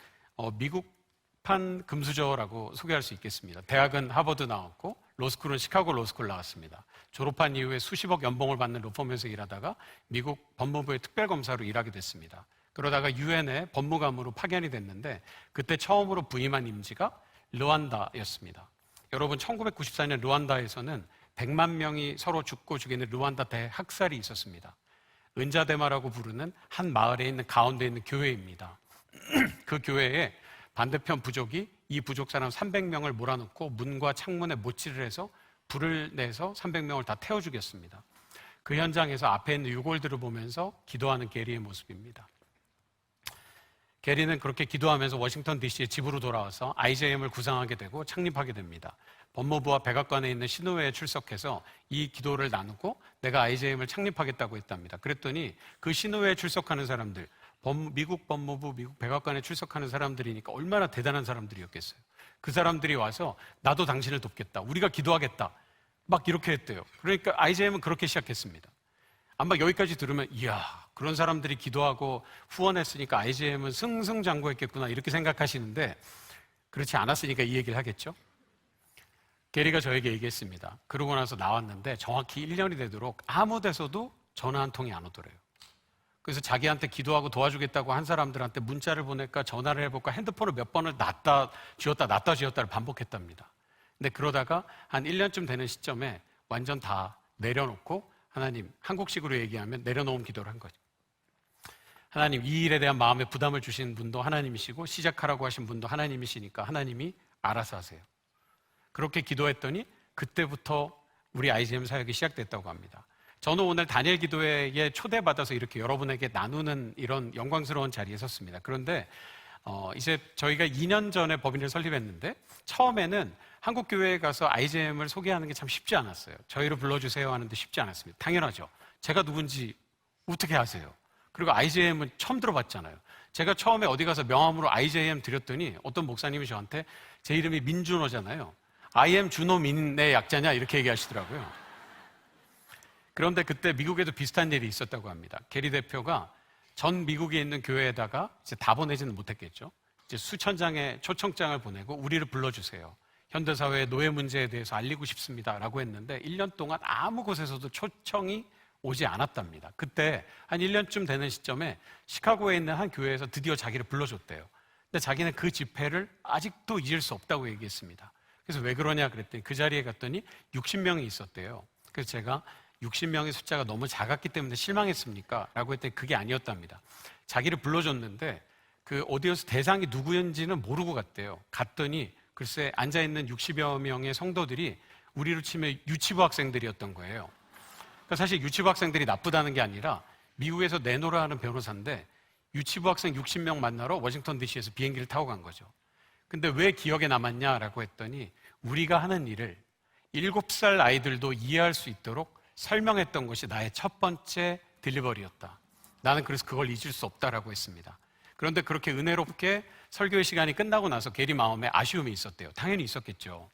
미국판 금수저라고 소개할 수 있겠습니다. 대학은 하버드 나왔고 로스쿨은 시카고 로스쿨 나왔습니다. 졸업한 이후에 수십억 연봉을 받는 로펌에서 일하다가 미국 법무부의 특별검사로 일하게 됐습니다. 그러다가 유엔의 법무감으로 파견이 됐는데 그때 처음으로 부임한 임지가 르완다였습니다. 여러분, 1994년 르완다에서는 100만 명이 서로 죽고 죽이는 르완다 대학살이 있었습니다. 은자대마라고 부르는 한 마을에 있는 가운데 있는 교회입니다. 그 교회에 반대편 부족이 이 부족 사람 300명을 몰아넣고 문과 창문에 못질을 해서 불을 내서 300명을 다 태워 죽였습니다. 그 현장에서 앞에 있는 유골들을 보면서 기도하는 게리의 모습입니다. 게리는 그렇게 기도하면서 워싱턴 DC의 집으로 돌아와서 IJM을 구상하게 되고 창립하게 됩니다. 법무부와 백악관에 있는 신우회에 출석해서 이 기도를 나누고 내가 IJM을 창립하겠다고 했답니다. 그랬더니 그 신우회에 출석하는 사람들, 미국 법무부, 미국 백악관에 출석하는 사람들이니까 얼마나 대단한 사람들이었겠어요. 그 사람들이 와서 나도 당신을 돕겠다, 우리가 기도하겠다, 막 이렇게 했대요. 그러니까 IJM은 그렇게 시작했습니다. 아마 여기까지 들으면 이야, 그런 사람들이 기도하고 후원했으니까 IJM은 승승장구했겠구나 이렇게 생각하시는데, 그렇지 않았으니까 이 얘기를 하겠죠. 게리가 저에게 얘기했습니다. 그러고 나서 나왔는데 정확히 1년이 되도록 아무 데서도 전화 한 통이 안 오더래요. 그래서 자기한테 기도하고 도와주겠다고 한 사람들한테 문자를 보낼까 전화를 해볼까 핸드폰을 몇 번을 놨다 쥐었다를 반복했답니다. 근데 그러다가 한 1년쯤 되는 시점에 완전 다 내려놓고 하나님, 한국식으로 얘기하면 내려놓음 기도를 한 거죠. 하나님, 이 일에 대한 마음에 부담을 주신 분도 하나님이시고 시작하라고 하신 분도 하나님이시니까 하나님이 알아서 하세요. 그렇게 기도했더니 그때부터 우리 IJM 사역이 시작됐다고 합니다. 저는 오늘 다니엘 기도회에 초대받아서 이렇게 여러분에게 나누는 이런 영광스러운 자리에 섰습니다. 그런데 이제 저희가 2년 전에 법인을 설립했는데 처음에는 한국교회에 가서 IJM을 소개하는 게 참 쉽지 않았어요. 저희를 불러주세요 하는데 쉽지 않았습니다. 당연하죠. 제가 누군지 어떻게 아세요? 그리고 IJM은 처음 들어봤잖아요. 제가 처음에 어디 가서 명함으로 IJM 드렸더니 어떤 목사님이 저한테 제 이름이 민준호잖아요. I am 준호민의 약자냐 이렇게 얘기하시더라고요. 그런데 그때 미국에도 비슷한 일이 있었다고 합니다. 게리 대표가 전 미국에 있는 교회에다가 이제 다 보내지는 못했겠죠. 이제 수천 장의 초청장을 보내고 우리를 불러주세요. 현대사회의 노예 문제에 대해서 알리고 싶습니다라고 했는데 1년 동안 아무 곳에서도 초청이 오지 않았답니다. 그때 한 1년쯤 되는 시점에 시카고에 있는 한 교회에서 드디어 자기를 불러줬대요. 근데 자기는 그 집회를 아직도 잊을 수 없다고 얘기했습니다. 그래서 왜 그러냐 그랬더니 그 자리에 갔더니 60명이 있었대요. 그래서 제가 60명의 숫자가 너무 작았기 때문에 실망했습니까? 라고 했더니 그게 아니었답니다. 자기를 불러줬는데 그 오디언스 대상이 누구인지는 모르고 갔대요. 갔더니 글쎄 앉아있는 60여 명의 성도들이 우리로 치면 유치부 학생들이었던 거예요. 그러니까 사실 유치부 학생들이 나쁘다는 게 아니라 미국에서 내노라 하는 변호사인데 유치부 학생 60명 만나러 워싱턴 DC에서 비행기를 타고 간 거죠. 근데 왜 기억에 남았냐라고 했더니 우리가 하는 일을 7살 아이들도 이해할 수 있도록 설명했던 것이 나의 첫 번째 딜리버리였다. 나는 그래서 그걸 잊을 수 없다라고 했습니다. 그런데 그렇게 은혜롭게 설교의 시간이 끝나고 나서 게리 마음에 아쉬움이 있었대요. 당연히 있었겠죠.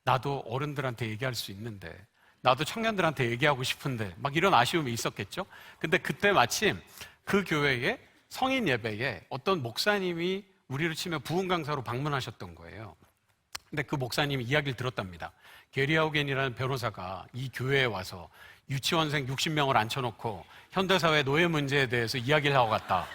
나도 어른들한테 얘기할 수 있는데 나도 청년들한테 얘기하고 싶은데 막 이런 아쉬움이 있었겠죠. 근데 그때 마침 그 교회에 성인 예배에 어떤 목사님이 우리를 치면 부흥 강사로 방문하셨던 거예요. 근데 그 목사님이 이야기를 들었답니다. 게리 하우겐이라는 변호사가 이 교회에 와서 유치원생 60명을 앉혀놓고 현대사회 노예 문제에 대해서 이야기를 하고 갔다.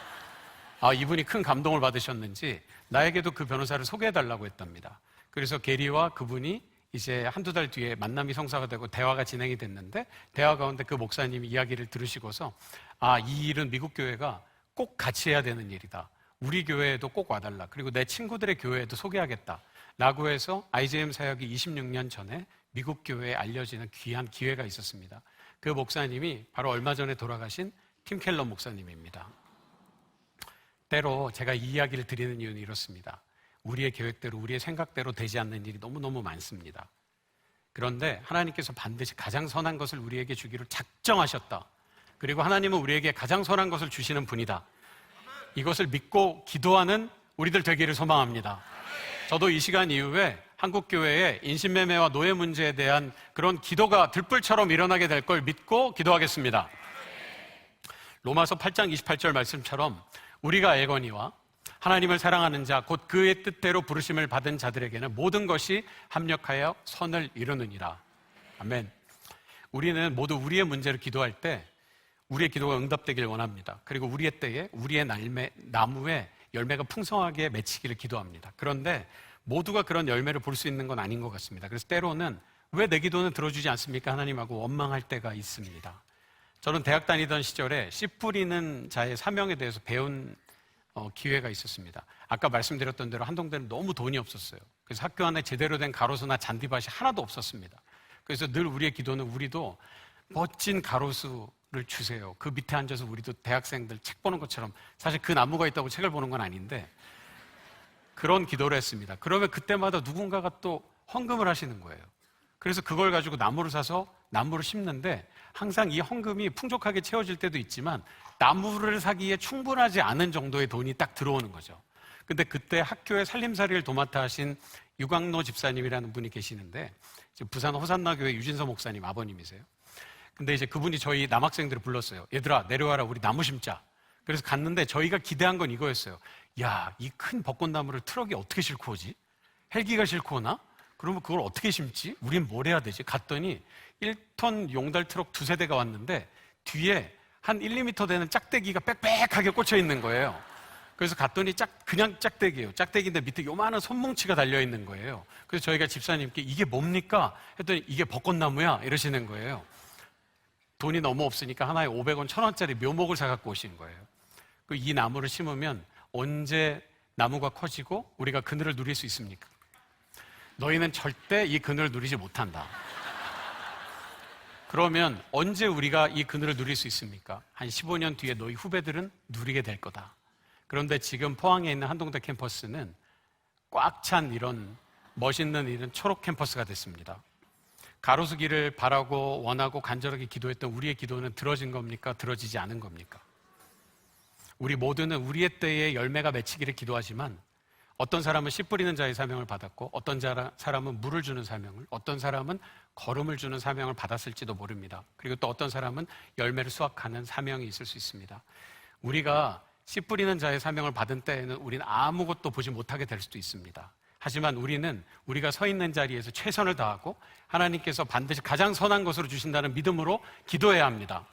이분이 큰 감동을 받으셨는지 나에게도 그 변호사를 소개해달라고 했답니다. 그래서 게리와 그분이 이제 한두 달 뒤에 만남이 성사가 되고 대화가 진행이 됐는데, 대화 가운데 그 목사님이 이야기를 들으시고서 이 일은 미국 교회가 꼭 같이 해야 되는 일이다. 우리 교회에도 꼭 와달라. 그리고 내 친구들의 교회에도 소개하겠다. 라고 해서 IJM 사역이 26년 전에 미국 교회에 알려지는 귀한 기회가 있었습니다. 그 목사님이 바로 얼마 전에 돌아가신 팀 켈러 목사님입니다. 때로 제가 이 이야기를 드리는 이유는 이렇습니다. 우리의 계획대로, 우리의 생각대로 되지 않는 일이 너무너무 많습니다. 그런데 하나님께서 반드시 가장 선한 것을 우리에게 주기로 작정하셨다. 그리고 하나님은 우리에게 가장 선한 것을 주시는 분이다. 이것을 믿고 기도하는 우리들 되기를 소망합니다. 저도 이 시간 이후에 한국교회의 인신매매와 노예 문제에 대한 그런 기도가 들불처럼 일어나게 될 걸 믿고 기도하겠습니다. 로마서 8장 28절 말씀처럼 우리가 알거니와 하나님을 사랑하는 자, 곧 그의 뜻대로 부르심을 받은 자들에게는 모든 것이 합력하여 선을 이루느니라. 아멘. 우리는 모두 우리의 문제를 기도할 때 우리의 기도가 응답되길 원합니다. 그리고 우리의 때에 우리의 나무에 열매가 풍성하게 맺히기를 기도합니다. 그런데 모두가 그런 열매를 볼 수 있는 건 아닌 것 같습니다. 그래서 때로는 왜 내 기도는 들어주지 않습니까? 하나님하고 원망할 때가 있습니다. 저는 대학 다니던 시절에 씨 뿌리는 자의 사명에 대해서 배운 기회가 있었습니다. 아까 말씀드렸던 대로 한동대는 너무 돈이 없었어요. 그래서 학교 안에 제대로 된 가로수나 잔디밭이 하나도 없었습니다. 그래서 늘 우리의 기도는 우리도 멋진 가로수를 주세요. 그 밑에 앉아서 우리도 대학생들 책 보는 것처럼, 사실 그 나무가 있다고 책을 보는 건 아닌데 그런 기도를 했습니다. 그러면 그때마다 누군가가 또 헌금을 하시는 거예요. 그래서 그걸 가지고 나무를 사서 나무를 심는데 항상 이 헌금이 풍족하게 채워질 때도 있지만 나무를 사기에 충분하지 않은 정도의 돈이 딱 들어오는 거죠. 근데 그때 학교의 살림살이를 도맡아 하신 유광로 집사님이라는 분이 계시는데, 부산 호산나교회 유진서 목사님 아버님이세요. 근데 이제 그분이 저희 남학생들을 불렀어요. 얘들아, 내려와라, 우리 나무 심자. 그래서 갔는데 저희가 기대한 건 이거였어요. 야, 이 큰 벚꽃나무를 트럭에 어떻게 싣고 오지? 헬기가 싣고 오나? 그러면 그걸 어떻게 심지? 우린 뭘 해야 되지? 갔더니 1톤 용달 트럭 2세대가 왔는데 뒤에 한 1, 2m 되는 짝대기가 빽빽하게 꽂혀 있는 거예요. 그래서 갔더니 그냥 짝대기예요. 짝대기인데 밑에 요만한 손뭉치가 달려있는 거예요. 그래서 저희가 집사님께 이게 뭡니까? 했더니 이게 벚꽃나무야? 이러시는 거예요. 돈이 너무 없으니까 하나에 500원, 1000원짜리 묘목을 사갖고 오신 거예요. 이 나무를 심으면 언제 나무가 커지고 우리가 그늘을 누릴 수 있습니까? 너희는 절대 이 그늘을 누리지 못한다. 그러면 언제 우리가 이 그늘을 누릴 수 있습니까? 한 15년 뒤에 너희 후배들은 누리게 될 거다. 그런데 지금 포항에 있는 한동대 캠퍼스는 꽉 찬 이런 멋있는 이런 초록 캠퍼스가 됐습니다. 가로수기를 바라고 원하고 간절하게 기도했던 우리의 기도는 들어진 겁니까? 들어지지 않은 겁니까? 우리 모두는 우리의 때에 열매가 맺히기를 기도하지만 어떤 사람은 씨 뿌리는 자의 사명을 받았고 어떤 사람은 물을 주는 사명을, 어떤 사람은 걸음을 주는 사명을 받았을지도 모릅니다. 그리고 또 어떤 사람은 열매를 수확하는 사명이 있을 수 있습니다. 우리가 씨 뿌리는 자의 사명을 받은 때에는 우리는 아무것도 보지 못하게 될 수도 있습니다. 하지만 우리는 우리가 서 있는 자리에서 최선을 다하고 하나님께서 반드시 가장 선한 것으로 주신다는 믿음으로 기도해야 합니다.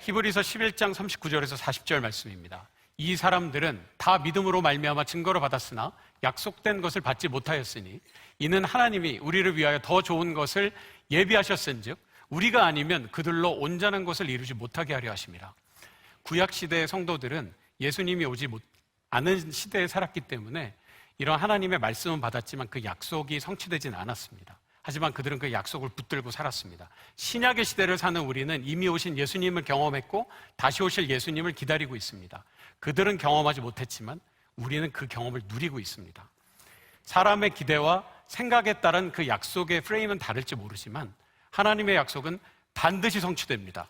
히브리서 11장 39절에서 40절 말씀입니다. 이 사람들은 다 믿음으로 말미암아 증거를 받았으나 약속된 것을 받지 못하였으니 이는 하나님이 우리를 위하여 더 좋은 것을 예비하셨은즉 우리가 아니면 그들로 온전한 것을 이루지 못하게 하려 하심이라. 구약 시대의 성도들은 예수님이 오지 않은 시대에 살았기 때문에 이런 하나님의 말씀은 받았지만 그 약속이 성취되지는 않았습니다. 하지만 그들은 그 약속을 붙들고 살았습니다. 신약의 시대를 사는 우리는 이미 오신 예수님을 경험했고 다시 오실 예수님을 기다리고 있습니다. 그들은 경험하지 못했지만 우리는 그 경험을 누리고 있습니다. 사람의 기대와 생각에 따른 그 약속의 프레임은 다를지 모르지만 하나님의 약속은 반드시 성취됩니다.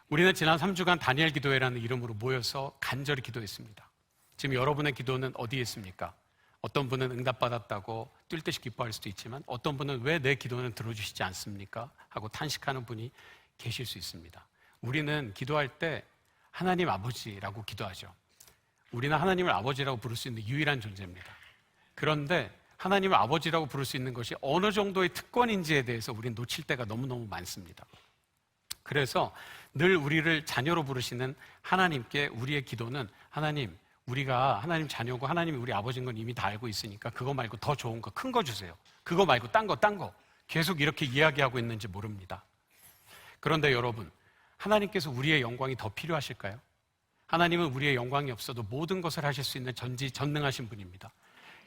우리는 지난 3주간 다니엘 기도회라는 이름으로 모여서 간절히 기도했습니다. 지금 여러분의 기도는 어디에 있습니까? 어떤 분은 응답받았다고 뛸 듯이 기뻐할 수도 있지만 어떤 분은 왜 내 기도는 들어주시지 않습니까? 하고 탄식하는 분이 계실 수 있습니다. 우리는 기도할 때 하나님 아버지라고 기도하죠. 우리는 하나님을 아버지라고 부를 수 있는 유일한 존재입니다. 그런데 하나님을 아버지라고 부를 수 있는 것이 어느 정도의 특권인지에 대해서 우리는 놓칠 때가 너무너무 많습니다. 그래서 늘 우리를 자녀로 부르시는 하나님께 우리의 기도는 하나님, 우리가 하나님 자녀고 하나님이 우리 아버지인 건 이미 다 알고 있으니까 그거 말고 더 좋은 거, 큰 거 주세요. 그거 말고 딴 거 계속 이렇게 이야기하고 있는지 모릅니다. 그런데 여러분, 하나님께서 우리의 영광이 더 필요하실까요? 하나님은 우리의 영광이 없어도 모든 것을 하실 수 있는 전지전능하신 분입니다.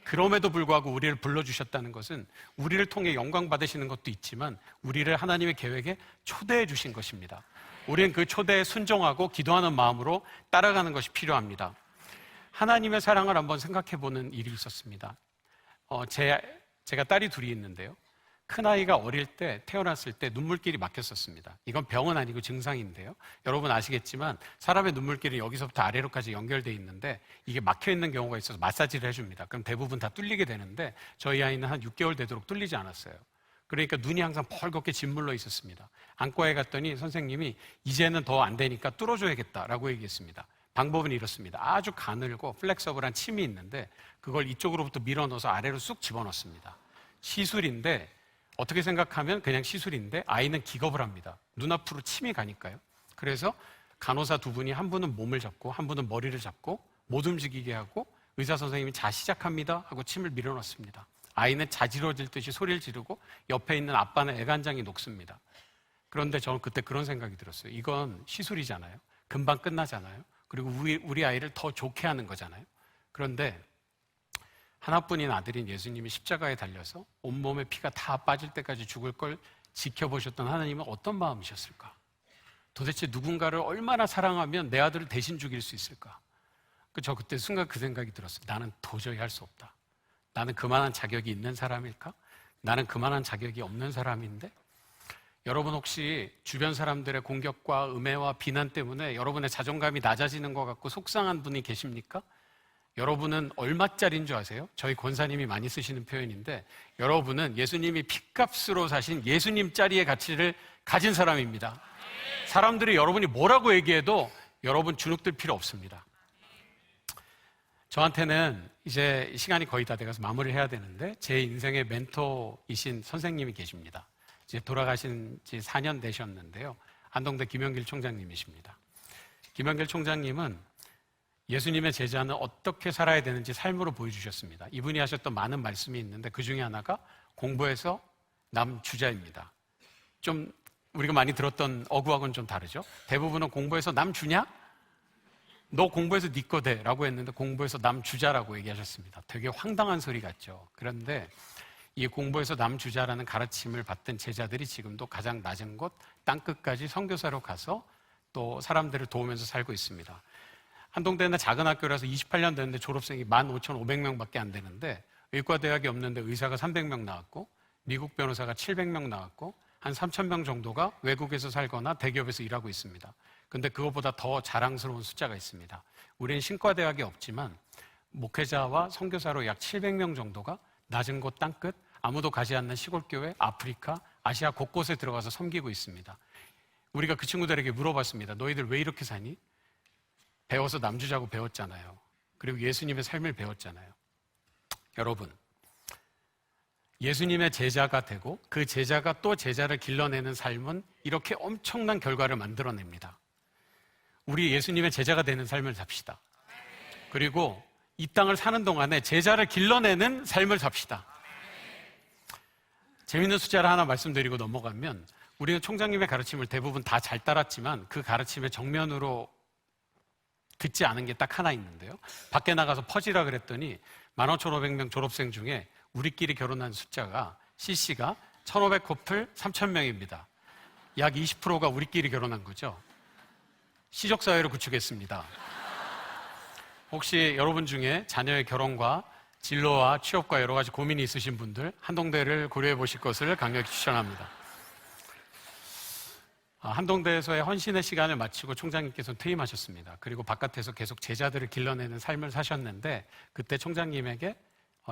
그럼에도 불구하고 우리를 불러주셨다는 것은 우리를 통해 영광 받으시는 것도 있지만 우리를 하나님의 계획에 초대해 주신 것입니다. 우리는 그 초대에 순종하고 기도하는 마음으로 따라가는 것이 필요합니다. 하나님의 사랑을 한번 생각해 보는 일이 있었습니다. 제가 딸이 둘이 있는데요. 큰아이가 어릴 때 태어났을 때 눈물길이 막혔었습니다. 이건 병은 아니고 증상인데요. 여러분 아시겠지만 사람의 눈물길이 여기서부터 아래로까지 연결되어 있는데 이게 막혀있는 경우가 있어서 마사지를 해줍니다. 그럼 대부분 다 뚫리게 되는데 저희 아이는 한 6개월 되도록 뚫리지 않았어요. 그러니까 눈이 항상 벌겋게 짓물러 있었습니다. 안과에 갔더니 선생님이 이제는 더 안 되니까 뚫어줘야겠다라고 얘기했습니다. 방법은 이렇습니다. 아주 가늘고 플렉서블한 침이 있는데 그걸 이쪽으로부터 밀어넣어서 아래로 쑥 집어넣습니다. 시술인데 어떻게 생각하면 그냥 시술인데 아이는 기겁을 합니다. 눈앞으로 침이 가니까요. 그래서 간호사 두 분이 한 분은 몸을 잡고 한 분은 머리를 잡고 못 움직이게 하고 의사 선생님이 자 시작합니다 하고 침을 밀어넣습니다. 아이는 자지러질 듯이 소리를 지르고 옆에 있는 아빠는 애간장이 녹습니다. 그런데 저는 그때 그런 생각이 들었어요. 이건 시술이잖아요. 금방 끝나잖아요. 그리고 우리 아이를 더 좋게 하는 거잖아요. 그런데 하나뿐인 아들인 예수님이 십자가에 달려서 온몸에 피가 다 빠질 때까지 죽을 걸 지켜보셨던 하나님은 어떤 마음이셨을까? 도대체 누군가를 얼마나 사랑하면 내 아들을 대신 죽일 수 있을까? 저 그때 순간 그 생각이 들었어요. 나는 도저히 할 수 없다. 나는 그만한 자격이 있는 사람일까? 나는 그만한 자격이 없는 사람인데? 여러분 혹시 주변 사람들의 공격과 음해와 비난 때문에 여러분의 자존감이 낮아지는 것 같고 속상한 분이 계십니까? 여러분은 얼마짜리인 줄 아세요? 저희 권사님이 많이 쓰시는 표현인데 여러분은 예수님이 핏값으로 사신 예수님짜리의 가치를 가진 사람입니다. 사람들이 여러분이 뭐라고 얘기해도 여러분 주눅들 필요 없습니다. 저한테는 이제 시간이 거의 다 돼가서 마무리를 해야 되는데 제 인생의 멘토이신 선생님이 계십니다. 이제 돌아가신 지 4년 되셨는데요. 안동대 김영길 총장님이십니다. 김영길 총장님은 예수님의 제자는 어떻게 살아야 되는지 삶으로 보여주셨습니다. 이분이 하셨던 많은 말씀이 있는데 그 중에 하나가 공부해서 남 주자입니다. 좀 우리가 많이 들었던 어구하고는 좀 다르죠. 대부분은 공부해서 남 주냐? 너 공부해서 네 거 돼 라고 했는데 공부해서 남 주자라고 얘기하셨습니다. 되게 황당한 소리 같죠. 그런데 이 공부해서 남 주자라는 가르침을 받던 제자들이 지금도 가장 낮은 곳 땅끝까지 선교사로 가서 또 사람들을 도우면서 살고 있습니다. 한동대는 작은 학교라서 28년 됐는데 졸업생이 15,500명밖에 안 되는데 의과대학이 없는데 의사가 300명 나왔고 미국 변호사가 700명 나왔고 한 3,000명 정도가 외국에서 살거나 대기업에서 일하고 있습니다. 근데 그것보다 더 자랑스러운 숫자가 있습니다. 우리는 신과대학이 없지만 목회자와 선교사로 약 700명 정도가 낮은 곳 땅끝 아무도 가지 않는 시골교회, 아프리카, 아시아 곳곳에 들어가서 섬기고 있습니다. 우리가 그 친구들에게 물어봤습니다. 너희들 왜 이렇게 사니? 배워서 남주자고 배웠잖아요. 그리고 예수님의 삶을 배웠잖아요. 여러분, 예수님의 제자가 되고 그 제자가 또 제자를 길러내는 삶은 이렇게 엄청난 결과를 만들어냅니다. 우리 예수님의 제자가 되는 삶을 삽시다. 그리고 이 땅을 사는 동안에 제자를 길러내는 삶을 삽시다. 재밌는 숫자를 하나 말씀드리고 넘어가면 우리는 총장님의 가르침을 대부분 다 잘 따랐지만 그 가르침의 정면으로 듣지 않은 게 딱 하나 있는데요. 밖에 나가서 퍼지라 그랬더니 15,500명 졸업생 중에 우리끼리 결혼한 숫자가 CC가 1,500커플 3,000명입니다. 약 20%가 우리끼리 결혼한 거죠. 시족사회를 구축했습니다. 혹시 여러분 중에 자녀의 결혼과 진로와 취업과 여러 가지 고민이 있으신 분들 한동대를 고려해 보실 것을 강력히 추천합니다. 한동대에서의 헌신의 시간을 마치고 총장님께서는 퇴임하셨습니다. 그리고 바깥에서 계속 제자들을 길러내는 삶을 사셨는데 그때 총장님에게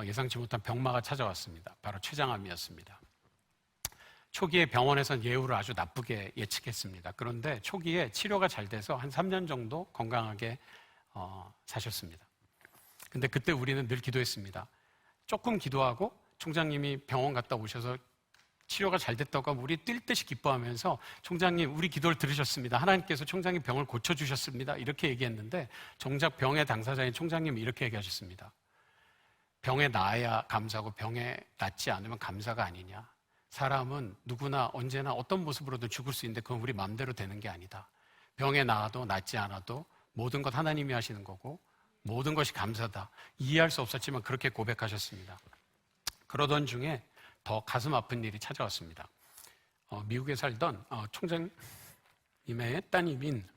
예상치 못한 병마가 찾아왔습니다. 바로 췌장암이었습니다. 초기에 병원에서는 예후를 아주 나쁘게 예측했습니다. 그런데 초기에 치료가 잘 돼서 한 3년 정도 건강하게 사셨습니다. 근데 그때 우리는 늘 기도했습니다. 조금 기도하고 총장님이 병원 갔다 오셔서 치료가 잘 됐다고 하면 우리 뛸 듯이 기뻐하면서 총장님 우리 기도를 들으셨습니다. 하나님께서 총장님 병을 고쳐주셨습니다. 이렇게 얘기했는데 정작 병의 당사자인 총장님이 이렇게 얘기하셨습니다. 병에 나아야 감사하고 병에 낫지 않으면 감사가 아니냐. 사람은 누구나 언제나 어떤 모습으로든 죽을 수 있는데 그건 우리 마음대로 되는 게 아니다. 병에 나아도 낫지 않아도 모든 것 하나님이 하시는 거고 모든 것이 감사다. 이해할 수 없었지만 그렇게 고백하셨습니다. 그러던 중에 더 가슴 아픈 일이 찾아왔습니다. 미국에 살던 총장님의 따님인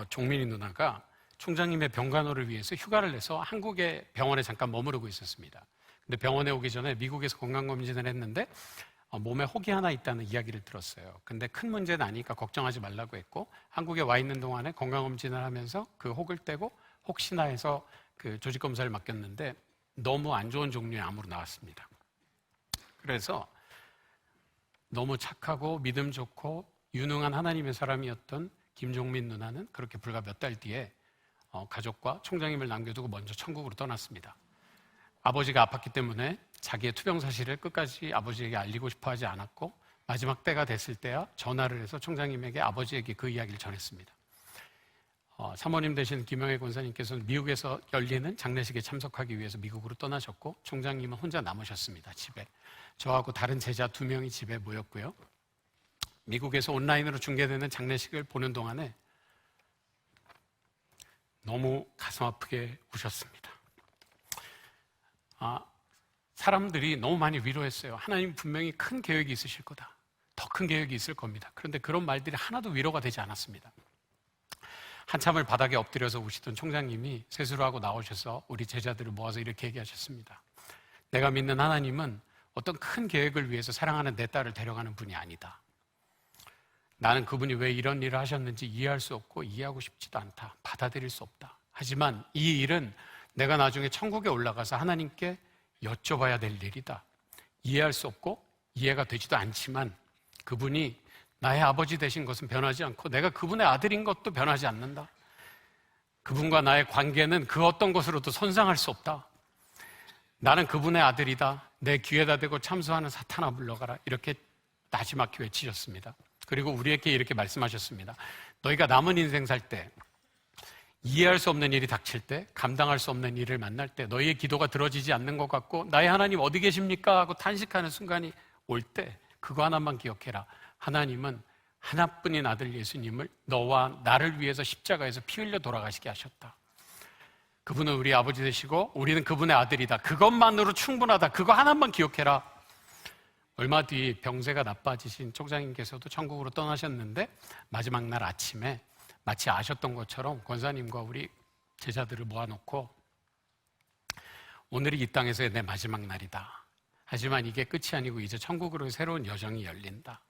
종민이 누나가 총장님의 병간호를 위해서 휴가를 내서 한국의 병원에 잠깐 머무르고 있었습니다. 근데 병원에 오기 전에 미국에서 건강검진을 했는데 몸에 혹이 하나 있다는 이야기를 들었어요. 근데 큰 문제는 아니니까 걱정하지 말라고 했고 한국에 와 있는 동안에 건강검진을 하면서 그 혹을 떼고 혹시나 해서 그 조직검사를 맡겼는데 너무 안 좋은 종류의 암으로 나왔습니다. 그래서 너무 착하고 믿음 좋고 유능한 하나님의 사람이었던 김종민 누나는 그렇게 불과 몇 달 뒤에 가족과 총장님을 남겨두고 먼저 천국으로 떠났습니다. 아버지가 아팠기 때문에 자기의 투병 사실을 끝까지 아버지에게 알리고 싶어 하지 않았고 마지막 때가 됐을 때야 전화를 해서 총장님에게 아버지에게 그 이야기를 전했습니다. 사모님 되신 김영애 권사님께서는 미국에서 열리는 장례식에 참석하기 위해서 미국으로 떠나셨고 총장님은 혼자 남으셨습니다. 집에. 저하고 다른 제자 2명이 집에 모였고요. 미국에서 온라인으로 중계되는 장례식을 보는 동안에 너무 가슴 아프게 우셨습니다. 사람들이 너무 많이 위로했어요. 하나님 분명히 큰 계획이 있으실 거다. 더 큰 계획이 있을 겁니다. 그런데 그런 말들이 하나도 위로가 되지 않았습니다. 한참을 바닥에 엎드려서 우시던 총장님이 세수를 하고 나오셔서 우리 제자들을 모아서 이렇게 얘기하셨습니다. 내가 믿는 하나님은 어떤 큰 계획을 위해서 사랑하는 내 딸을 데려가는 분이 아니다. 나는 그분이 왜 이런 일을 하셨는지 이해할 수 없고 이해하고 싶지도 않다. 받아들일 수 없다. 하지만 이 일은 내가 나중에 천국에 올라가서 하나님께 여쭤봐야 될 일이다. 이해할 수 없고 이해가 되지도 않지만 그분이 나의 아버지 되신 것은 변하지 않고 내가 그분의 아들인 것도 변하지 않는다. 그분과 나의 관계는 그 어떤 것으로도 손상할 수 없다. 나는 그분의 아들이다. 내 귀에다 대고 참소하는 사탄아 물러가라. 이렇게 나지막히 외치셨습니다. 그리고 우리에게 이렇게 말씀하셨습니다. 너희가 남은 인생 살 때 이해할 수 없는 일이 닥칠 때, 감당할 수 없는 일을 만날 때 너희의 기도가 들어지지 않는 것 같고 나의 하나님 어디 계십니까? 하고 탄식하는 순간이 올 때 그거 하나만 기억해라. 하나님은 하나뿐인 아들 예수님을 너와 나를 위해서 십자가에서 피 흘려 돌아가시게 하셨다. 그분은 우리 아버지 되시고 우리는 그분의 아들이다. 그것만으로 충분하다. 그거 하나만 기억해라. 얼마 뒤 병세가 나빠지신 총장님께서도 천국으로 떠나셨는데 마지막 날 아침에 마치 아셨던 것처럼 권사님과 우리 제자들을 모아놓고 오늘이 이 땅에서의 내 마지막 날이다. 하지만 이게 끝이 아니고 이제 천국으로 새로운 여정이 열린다.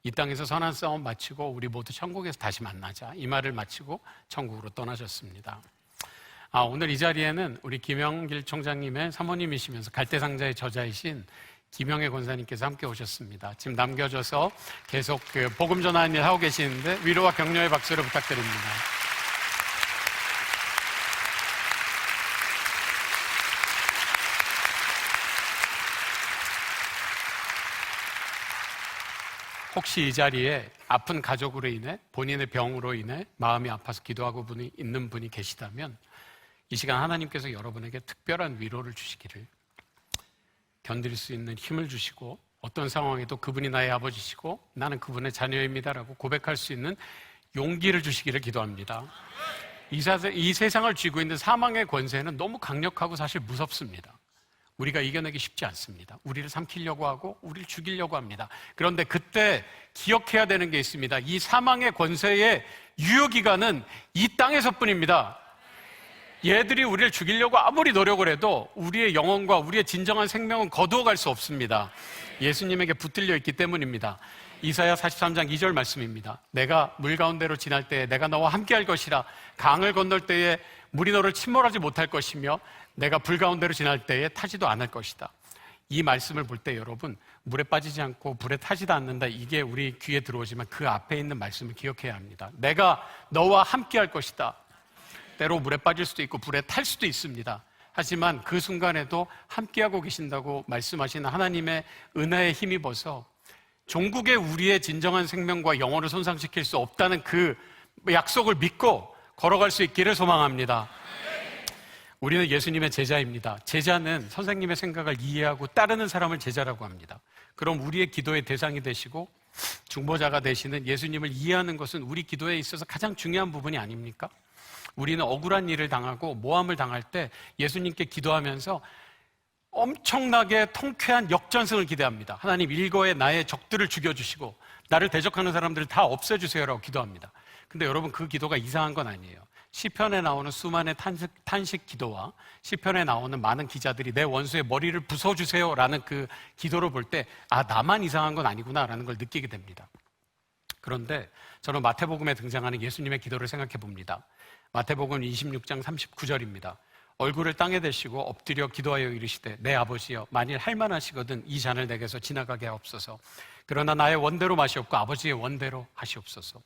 이 땅에서 선한 싸움 마치고 우리 모두 천국에서 다시 만나자. 이 말을 마치고 천국으로 떠나셨습니다. 오늘 이 자리에는 우리 김영길 총장님의 사모님이시면서 갈대상자의 저자이신 김영애 권사님께서 함께 오셨습니다. 지금 남겨져서 계속 복음 전하는 일 하고 계시는데 위로와 격려의 박수를 부탁드립니다. 혹시 이 자리에 아픈 가족으로 인해 본인의 병으로 인해 마음이 아파서 기도하고 있는 분이 계시다면 이 시간 하나님께서 여러분에게 특별한 위로를 주시기를, 견딜 수 있는 힘을 주시고 어떤 상황에도 그분이 나의 아버지시고 나는 그분의 자녀입니다라고 고백할 수 있는 용기를 주시기를 기도합니다. 이 세상을 쥐고 있는 사망의 권세는 너무 강력하고 사실 무섭습니다. 우리가 이겨내기 쉽지 않습니다. 우리를 삼키려고 하고 우리를 죽이려고 합니다. 그런데 그때 기억해야 되는 게 있습니다. 이 사망의 권세의 유효기간은 이 땅에서뿐입니다. 얘들이 우리를 죽이려고 아무리 노력을 해도 우리의 영혼과 우리의 진정한 생명은 거두어갈 수 없습니다. 예수님에게 붙들려 있기 때문입니다. 이사야 43장 2절 말씀입니다. 내가 물 가운데로 지날 때에 내가 너와 함께할 것이라. 강을 건널 때에 물이 너를 침몰하지 못할 것이며 내가 불 가운데로 지날 때에 타지도 않을 것이다. 이 말씀을 볼 때 여러분, 물에 빠지지 않고 불에 타지도 않는다, 이게 우리 귀에 들어오지만 그 앞에 있는 말씀을 기억해야 합니다. 내가 너와 함께할 것이다. 때로 물에 빠질 수도 있고 불에 탈 수도 있습니다. 하지만 그 순간에도 함께하고 계신다고 말씀하시는 하나님의 은혜에 힘입어서 종국의 우리의 진정한 생명과 영혼을 손상시킬 수 없다는 그 약속을 믿고 걸어갈 수 있기를 소망합니다. 우리는 예수님의 제자입니다. 제자는 선생님의 생각을 이해하고 따르는 사람을 제자라고 합니다. 그럼 우리의 기도의 대상이 되시고 중보자가 되시는 예수님을 이해하는 것은 우리 기도에 있어서 가장 중요한 부분이 아닙니까? 우리는 억울한 일을 당하고 모함을 당할 때 예수님께 기도하면서 엄청나게 통쾌한 역전승을 기대합니다. 하나님, 일거에 나의 적들을 죽여주시고 나를 대적하는 사람들을 다 없애주세요라고 기도합니다. 근데 여러분, 그 기도가 이상한 건 아니에요. 시편에 나오는 수많은 탄식 기도와 시편에 나오는 많은 기자들이 내 원수의 머리를 부숴주세요라는 그 기도를 볼 때 나만 이상한 건 아니구나라는 걸 느끼게 됩니다. 그런데 저는 마태복음에 등장하는 예수님의 기도를 생각해 봅니다. 마태복음 26장 39절입니다. 얼굴을 땅에 대시고 엎드려 기도하여 이르시되 내 아버지여, 만일 할만하시거든 이 잔을 내게서 지나가게 하옵소서. 그러나 나의 원대로 마시옵고 아버지의 원대로 하시옵소서.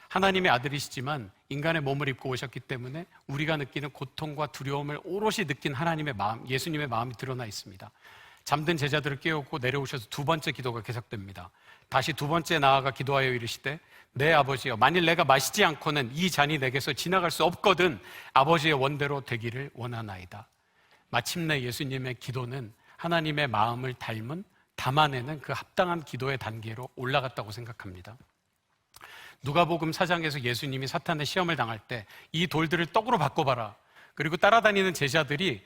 하나님의 아들이시지만 인간의 몸을 입고 오셨기 때문에 우리가 느끼는 고통과 두려움을 오롯이 느낀 하나님의 마음, 예수님의 마음이 드러나 있습니다. 잠든 제자들을 깨우고 내려오셔서 두 번째 기도가 계속됩니다. 다시 두 번째 나아가 기도하여 이르시되 내 아버지여, 만일 내가 마시지 않고는 이 잔이 내게서 지나갈 수 없거든 아버지의 원대로 되기를 원하나이다. 마침내 예수님의 기도는 하나님의 마음을 담아내는 그 합당한 기도의 단계로 올라갔다고 생각합니다. 누가복음 4장에서 예수님이 사탄의 시험을 당할 때 이 돌들을 떡으로 바꿔봐라. 그리고 따라다니는 제자들이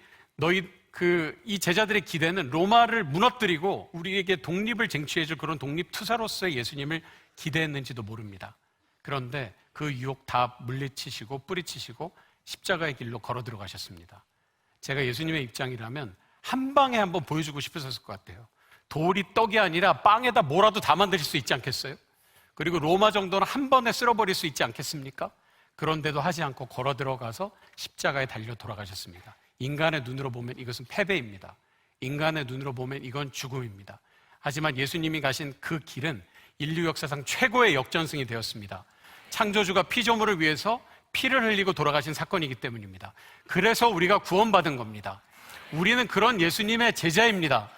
이 제자들의 기대는 로마를 무너뜨리고 우리에게 독립을 쟁취해줄 그런 독립투사로서의 예수님을 기대했는지도 모릅니다. 그런데 그 유혹 다 물리치시고 뿌리치시고 십자가의 길로 걸어 들어가셨습니다. 제가 예수님의 입장이라면 한 방에 한번 보여주고 싶으셨을 것 같아요. 돌이 떡이 아니라 빵에다 뭐라도 다 만드실 수 있지 않겠어요? 그리고 로마 정도는 한 번에 쓸어버릴 수 있지 않겠습니까? 그런데도 하지 않고 걸어 들어가서 십자가에 달려 돌아가셨습니다. 인간의 눈으로 보면 이것은 패배입니다. 인간의 눈으로 보면 이건 죽음입니다. 하지만 예수님이 가신 그 길은 인류 역사상 최고의 역전승이 되었습니다. 창조주가 피조물을 위해서 피를 흘리고 돌아가신 사건이기 때문입니다. 그래서 우리가 구원받은 겁니다. 우리는 그런 예수님의 제자입니다.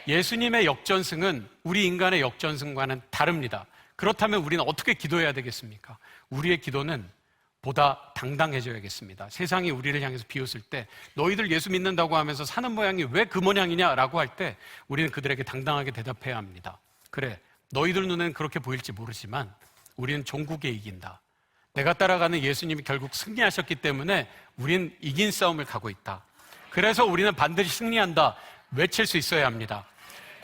예수님의 역전승은 우리 인간의 역전승과는 다릅니다. 그렇다면 우리는 어떻게 기도해야 되겠습니까? 우리의 기도는 보다 당당해져야겠습니다. 세상이 우리를 향해서 비웃을 때 너희들 예수 믿는다고 하면서 사는 모양이 왜 그 모양이냐라고 할 때 우리는 그들에게 당당하게 대답해야 합니다. 그래, 너희들 눈에는 그렇게 보일지 모르지만 우리는 종국에 이긴다. 내가 따라가는 예수님이 결국 승리하셨기 때문에 우린 이긴 싸움을 가고 있다. 그래서 우리는 반드시 승리한다. 외칠 수 있어야 합니다.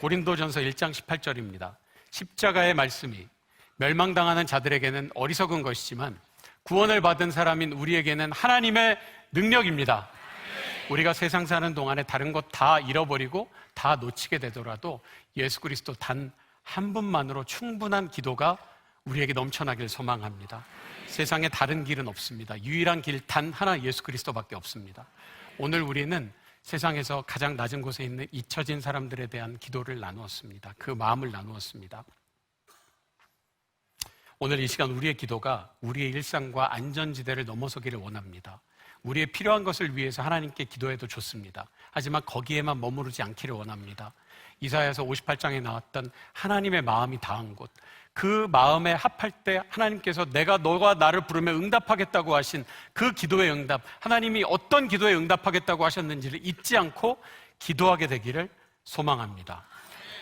고린도전서 1장 18절입니다. 십자가의 말씀이 멸망당하는 자들에게는 어리석은 것이지만 구원을 받은 사람인 우리에게는 하나님의 능력입니다. 우리가 세상 사는 동안에 다른 것 다 잃어버리고 다 놓치게 되더라도 예수 그리스도 단 한 분만으로 충분한 기도가 우리에게 넘쳐나길 소망합니다. 세상에 다른 길은 없습니다. 유일한 길 단 하나, 예수 그리스도밖에 없습니다. 오늘 우리는 세상에서 가장 낮은 곳에 있는 잊혀진 사람들에 대한 기도를 나누었습니다. 그 마음을 나누었습니다. 오늘 이 시간 우리의 기도가 우리의 일상과 안전지대를 넘어서기를 원합니다. 우리의 필요한 것을 위해서 하나님께 기도해도 좋습니다. 하지만 거기에만 머무르지 않기를 원합니다. 이사야서 58장에 나왔던 하나님의 마음이 닿은 곳, 그 마음에 합할 때 하나님께서 내가 너가 나를 부르면 응답하겠다고 하신 그 기도의 응답, 하나님이 어떤 기도에 응답하겠다고 하셨는지를 잊지 않고 기도하게 되기를 소망합니다.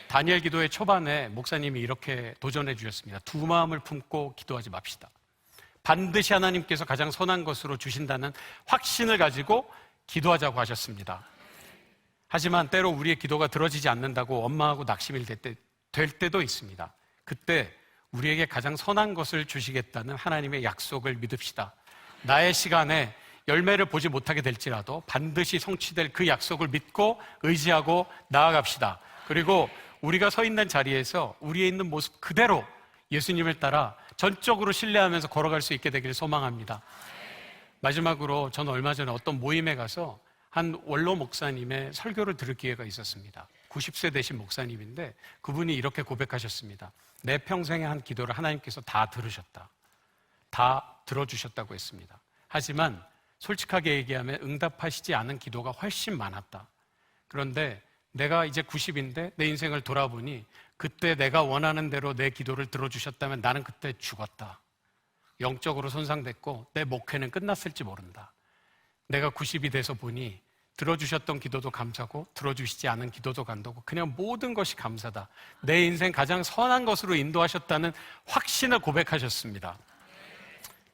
다니엘 기도의 초반에 목사님이 이렇게 도전해 주셨습니다. 두 마음을 품고 기도하지 맙시다. 반드시 하나님께서 가장 선한 것으로 주신다는 확신을 가지고 기도하자고 하셨습니다. 하지만 때로 우리의 기도가 들어지지 않는다고 원망하고 낙심이 될 때도 있습니다. 그때 우리에게 가장 선한 것을 주시겠다는 하나님의 약속을 믿읍시다. 나의 시간에 열매를 보지 못하게 될지라도 반드시 성취될 그 약속을 믿고 의지하고 나아갑시다. 그리고 우리가 서 있는 자리에서 우리의 있는 모습 그대로 예수님을 따라 전적으로 신뢰하면서 걸어갈 수 있게 되기를 소망합니다. 마지막으로 저는 얼마 전에 어떤 모임에 가서 한 원로 목사님의 설교를 들을 기회가 있었습니다. 90세 되신 목사님인데 그분이 이렇게 고백하셨습니다. 내 평생에 한 기도를 하나님께서 다 들으셨다. 다 들어주셨다고 했습니다. 하지만 솔직하게 얘기하면 응답하시지 않은 기도가 훨씬 많았다. 그런데 내가 이제 90인데 내 인생을 돌아보니 그때 내가 원하는 대로 내 기도를 들어주셨다면 나는 그때 죽었다. 영적으로 손상됐고 내 목회는 끝났을지 모른다. 내가 90이 돼서 보니 들어주셨던 기도도 감사고 들어주시지 않은 기도도 감사고 그냥 모든 것이 감사다. 내 인생 가장 선한 것으로 인도하셨다는 확신을 고백하셨습니다.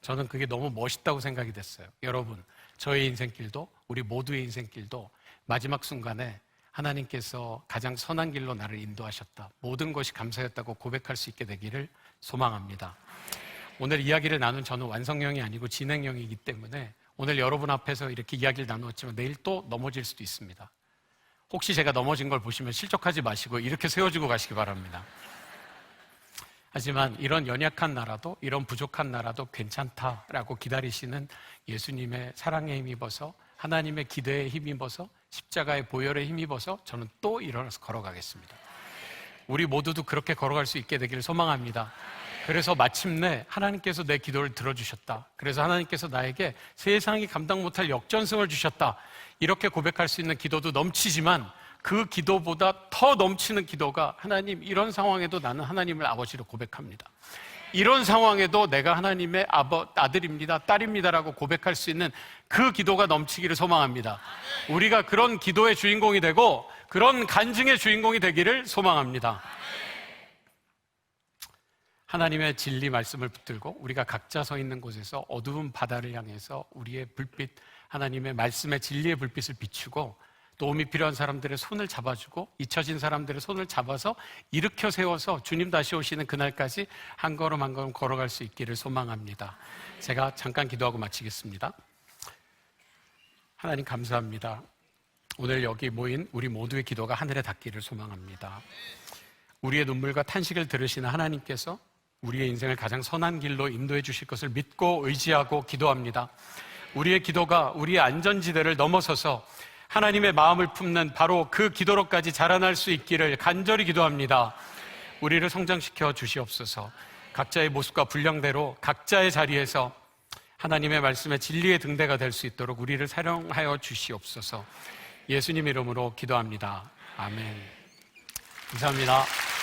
저는 그게 너무 멋있다고 생각이 됐어요. 여러분, 저의 인생길도 우리 모두의 인생길도 마지막 순간에 하나님께서 가장 선한 길로 나를 인도하셨다. 모든 것이 감사였다고 고백할 수 있게 되기를 소망합니다. 오늘 이야기를 나눈 저는 완성형이 아니고 진행형이기 때문에 오늘 여러분 앞에서 이렇게 이야기를 나누었지만 내일 또 넘어질 수도 있습니다. 혹시 제가 넘어진 걸 보시면 실족하지 마시고 이렇게 세워주고 가시기 바랍니다. 하지만 이런 연약한 나라도 이런 부족한 나라도 괜찮다라고 기다리시는 예수님의 사랑에 힘입어서 하나님의 기대에 힘입어서 십자가의 보혈에 힘입어서 저는 또 일어나서 걸어가겠습니다. 우리 모두도 그렇게 걸어갈 수 있게 되기를 소망합니다. 그래서 마침내 하나님께서 내 기도를 들어주셨다. 그래서 하나님께서 나에게 세상이 감당 못할 역전승을 주셨다. 이렇게 고백할 수 있는 기도도 넘치지만 그 기도보다 더 넘치는 기도가 하나님 이런 상황에도 나는 하나님을 아버지로 고백합니다. 이런 상황에도 내가 하나님의 아들입니다, 딸입니다라고 고백할 수 있는 그 기도가 넘치기를 소망합니다. 우리가 그런 기도의 주인공이 되고 그런 간증의 주인공이 되기를 소망합니다. 하나님의 진리 말씀을 붙들고 우리가 각자 서 있는 곳에서 어두운 바다를 향해서 우리의 불빛, 하나님의 말씀의 진리의 불빛을 비추고 도움이 필요한 사람들의 손을 잡아주고 잊혀진 사람들의 손을 잡아서 일으켜 세워서 주님 다시 오시는 그날까지 한 걸음 한 걸음 걸어갈 수 있기를 소망합니다. 제가 잠깐 기도하고 마치겠습니다. 하나님 감사합니다. 오늘 여기 모인 우리 모두의 기도가 하늘에 닿기를 소망합니다. 우리의 눈물과 탄식을 들으시는 하나님께서 우리의 인생을 가장 선한 길로 인도해 주실 것을 믿고 의지하고 기도합니다. 우리의 기도가 우리의 안전지대를 넘어서서 하나님의 마음을 품는 바로 그 기도로까지 자라날 수 있기를 간절히 기도합니다. 우리를 성장시켜 주시옵소서. 각자의 모습과 분량대로 각자의 자리에서 하나님의 말씀의 진리의 등대가 될 수 있도록 우리를 사용하여 주시옵소서. 예수님 이름으로 기도합니다. 아멘. 감사합니다.